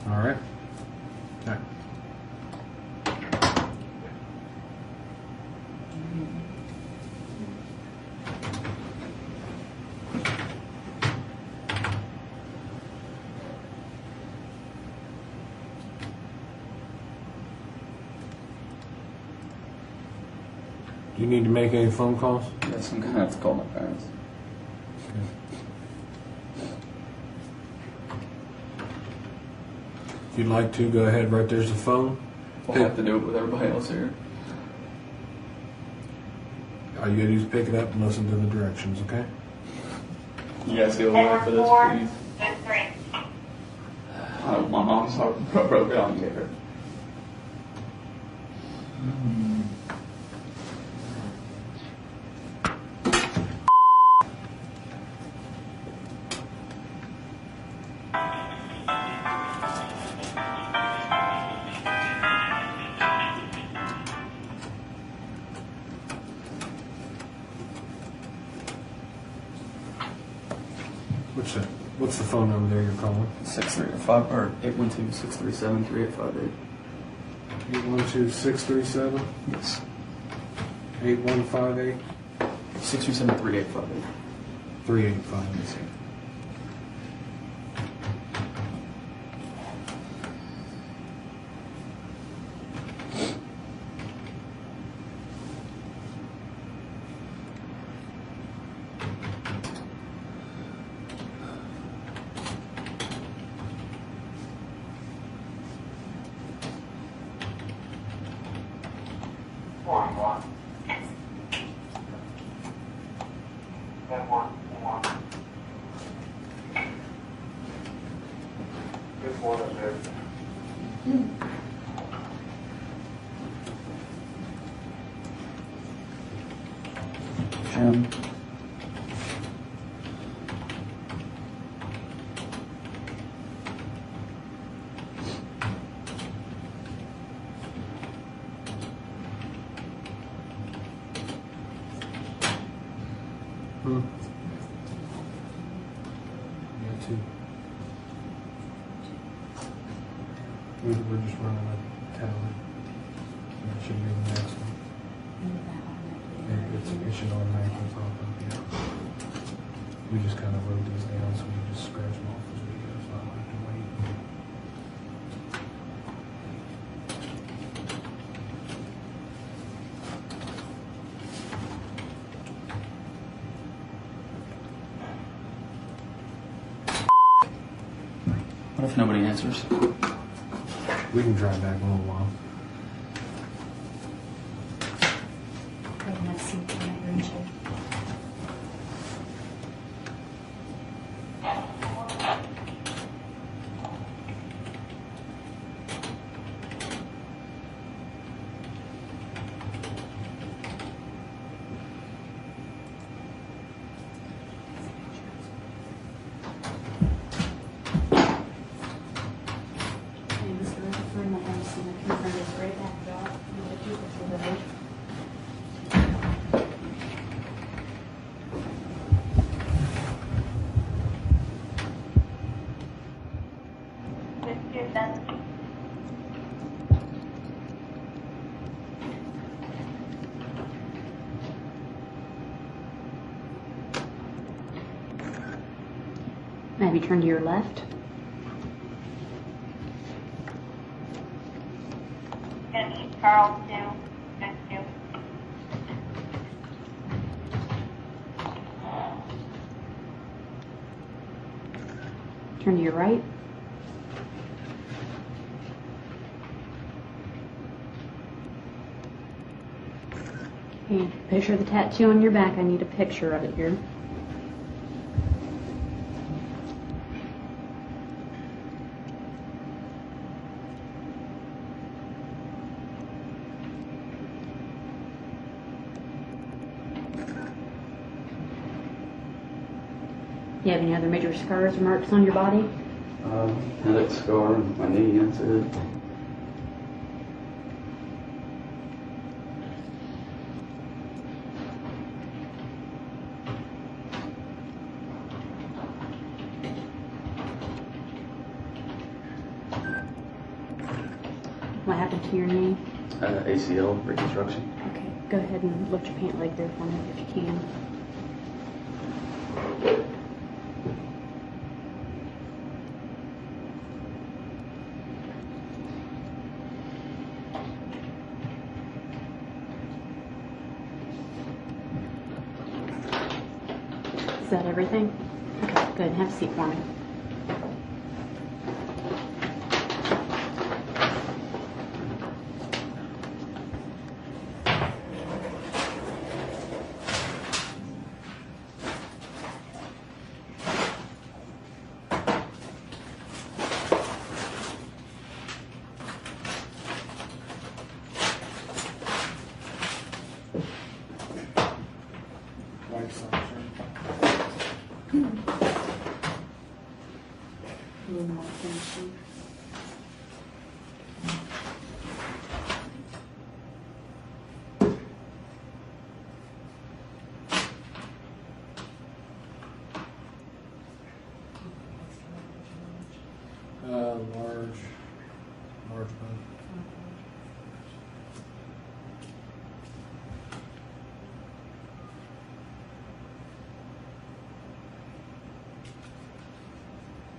All right. Okay. Do you need to make any phone calls? Yes, I'm gonna have to call my parents. If you'd like to, go ahead. Right there's the phone. We'll have to do it with everybody else here. All you gotta do is pick it up and listen to the directions, okay? You guys go away for this, please. My mom's heart broke down here. What's the phone number there you're calling? 812-637-3858. 812-637-8158. Yes. 8158. 637-3858. 385. Jim. Yeah, too. We're just running a tower. That should be the next one. It should automatically pop up, yeah. We just kind of wrote these down, so we just scratch them off as we go, so I don't have to wait. What if nobody answers? We can try back in a little while. Let's see if I can reach it. Okay, Mr. Rutherford, my name is Susan. Confirm this great backdrop. You have two pictures of it. Maybe turn to your left. Carl, too. Next to. Turn to your right. Okay, picture the tattoo on your back. I need a picture of it here. Do you have any other major scars or marks on your body? Headache scar on my knee, that's it. What happened to your knee? ACL reconstruction. Okay, go ahead and lift your pant leg there for me if you can. Is that everything? Okay, good. Have a seat for me. White socks, A little more finishing. large bud.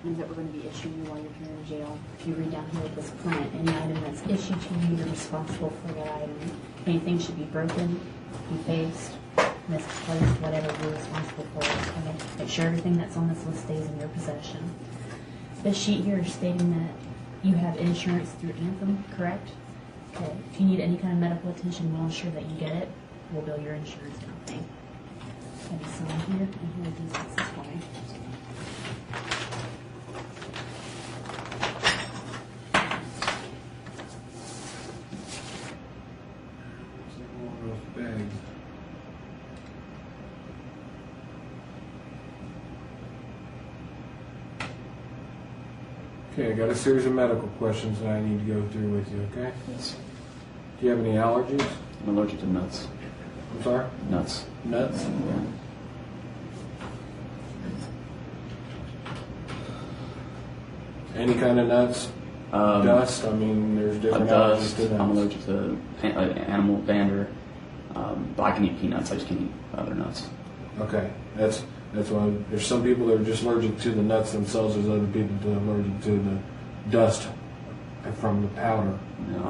And that we're going to be issuing you while you're here in jail. If you read down here with this print, any item that's issued to you, you're responsible for that item. Anything should be broken, defaced, misplaced, whatever, you're responsible for it. Okay? Make sure everything that's on this list stays in your possession. This sheet here is stating that you have insurance through Anthem, correct? Okay. If you need any kind of medical attention, we'll ensure that you get it. We'll bill your insurance company. Have you sign here? And here are these boxes for me. Okay, I got a series of medical questions that I need to go through with you, okay? Yes. Do you have any allergies? I'm allergic to nuts. I'm sorry? Nuts. Nuts? Yeah. Any kind of nuts? Dust, I mean, there's different allergies Dust. to that. I'm allergic to animal dander. But I can eat peanuts. I just can't eat other nuts. Okay, that's why there's some people that are just allergic to the nuts themselves. There's other people that are allergic to the dust from the powder. No,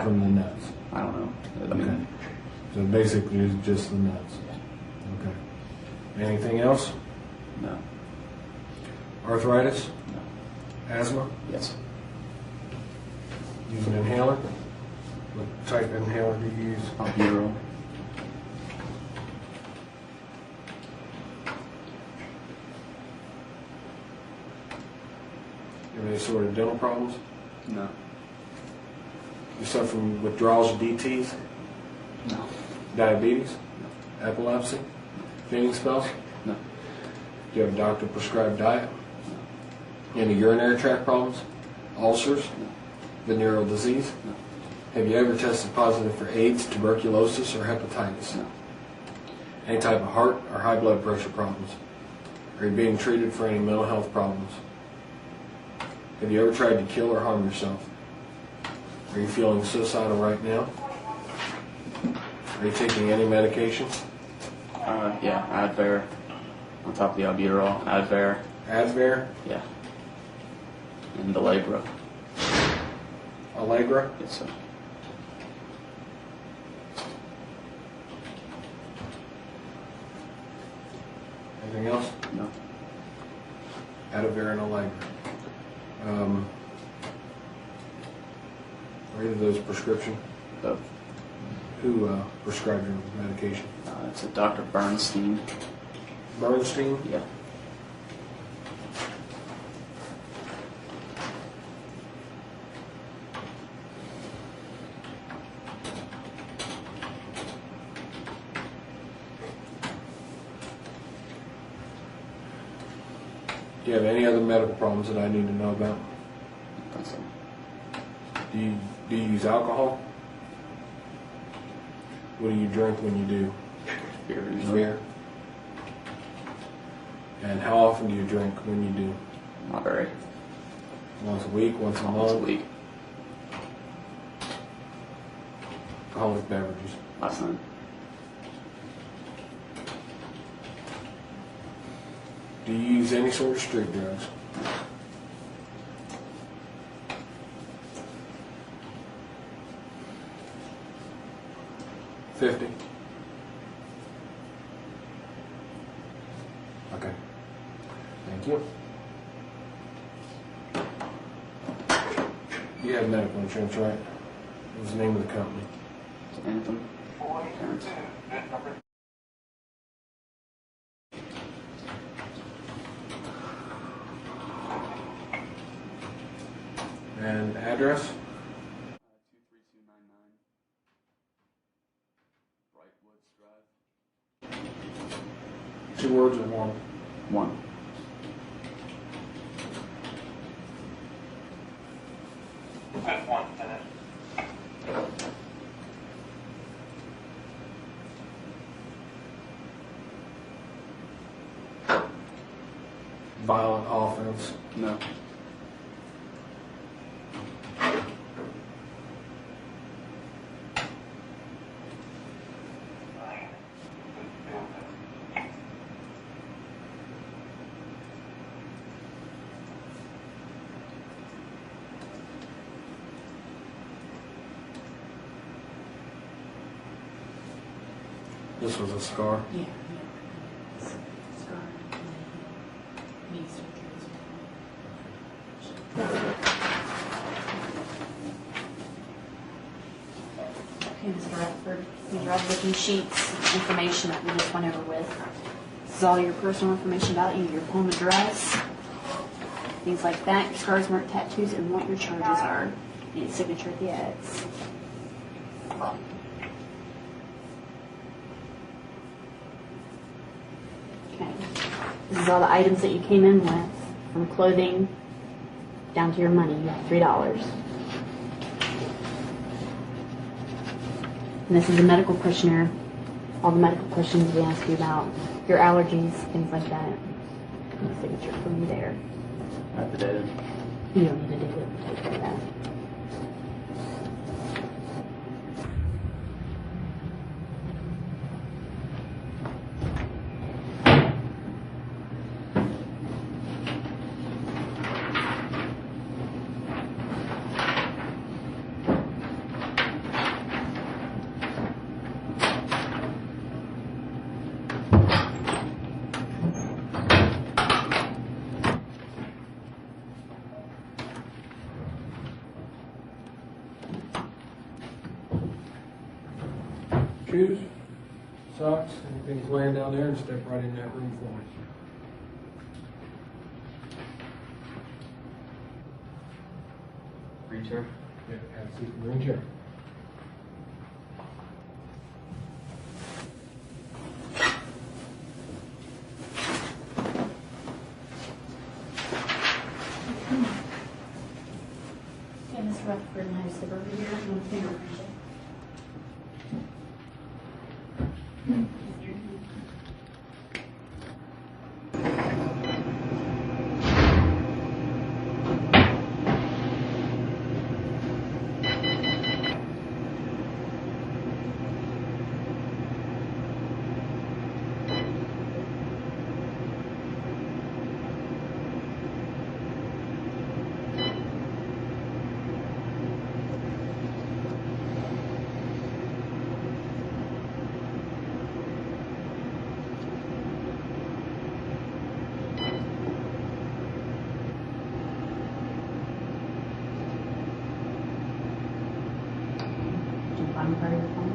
from the nuts. I don't know. I mean, Okay. So basically, it's just the nuts. Okay. Anything else? no. Arthritis? No. Asthma? Yes. Use an inhaler? What type of inhaler do you use? Albuterol. You have any sort of dental problems? No. You suffer from withdrawals of DTs? No. Diabetes? Epilepsy? Fainting spells? No. Do you have a doctor prescribed diet? Any urinary tract problems? Ulcers? Venereal disease? No. Have you ever tested positive for AIDS, tuberculosis, or hepatitis? No. Any type of heart or high blood pressure problems? Are you being treated for any mental health problems? Have you ever tried to kill or harm yourself? Are you feeling suicidal right now? Are you taking any medication? Yeah, Advair. On top of the albuterol, Advair. Advair? Yeah. And the Allegra. Allegra? Yes, sir. Anything else? No. Advair and Allegra. Are either of those prescription? Both. Who prescribed your medication? It's a Dr. Bernstein. Bernstein? Yeah. Do you have any other medical problems that I need to know about? I think so. Do you use alcohol? What do you drink when you do? Beer usually. Beer? And how often do you drink when you do? Not very. Once a week, once a month? Once a week. Alcoholic beverages. Last night. Do you use any sort of street drugs? $50. Okay. Thank you. You have medical insurance, right? What was the name of the company? It's Anthem. Parents. And address? 23299 Brightwoods Drive. 2 words or one? One. Just 1 minute. Violent offense? No. This was a scar. Yeah. Scar. Knee surgery as well. Okay, Mr. Rutherford, these are all the booking sheets, information that we just went over with. This is all your personal information about you, your home address, things like that, your scars, mark, tattoos, and what your charges are. Need a signature at the X. Okay. This is all the items that you came in with, from clothing down to your money. You have $3. And this is a medical questionnaire. All the medical questions we ask you about, your allergies, things like that. And a signature from you there. At the data. You don't need to do it. We'll take care of that. shoes, socks, anything's laying down there, and step right in that room for me. Green chair. Yeah, have a seat in the green chair. Okay, Mr. Rutherford, and I step over here and one fingerprint it. Did you find part of your phone?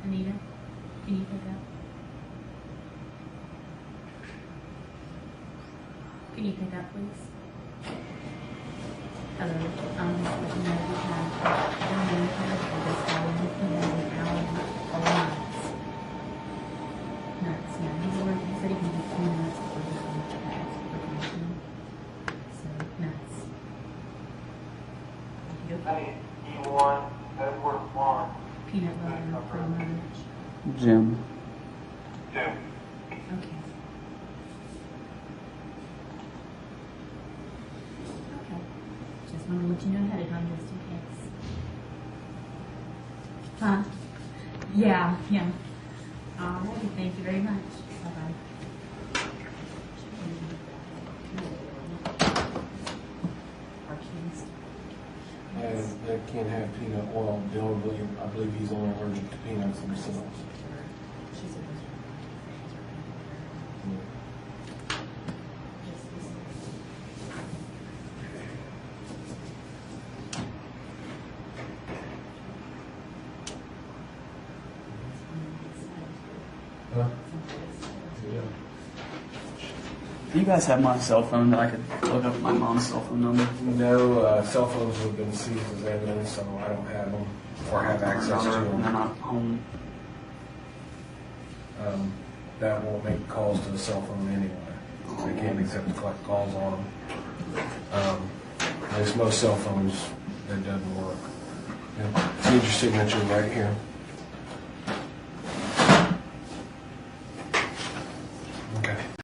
Anita, can you pick up? Can you pick up, please? Hello, let you know we have a new head for this one. He has an hour or nuts. Nuts, yeah. He's working, he said he can do 2 nuts before he comes back. So, nuts. Hey, E1, Edward Farm. Peanut butter for lunch. Jim. Jim. Okay. Okay. Just wanted to let you know ahead of time just in case. Huh? Yeah, yeah. All righty, thank you very much. Bye-bye. Our keys. They can't have peanut oil. I believe he's only allergic to peanuts themselves. She said Huh? Do you guys have my cell phone that I could look up my mom's cell phone number? No, cell phones have been seized as evidence, so I don't have them or have access to And they're them. not home. That won't make calls to the cell phone anyway. They can't accept collect calls on them. At least most cell phones, that doesn't work. Yeah. Need your signature right here.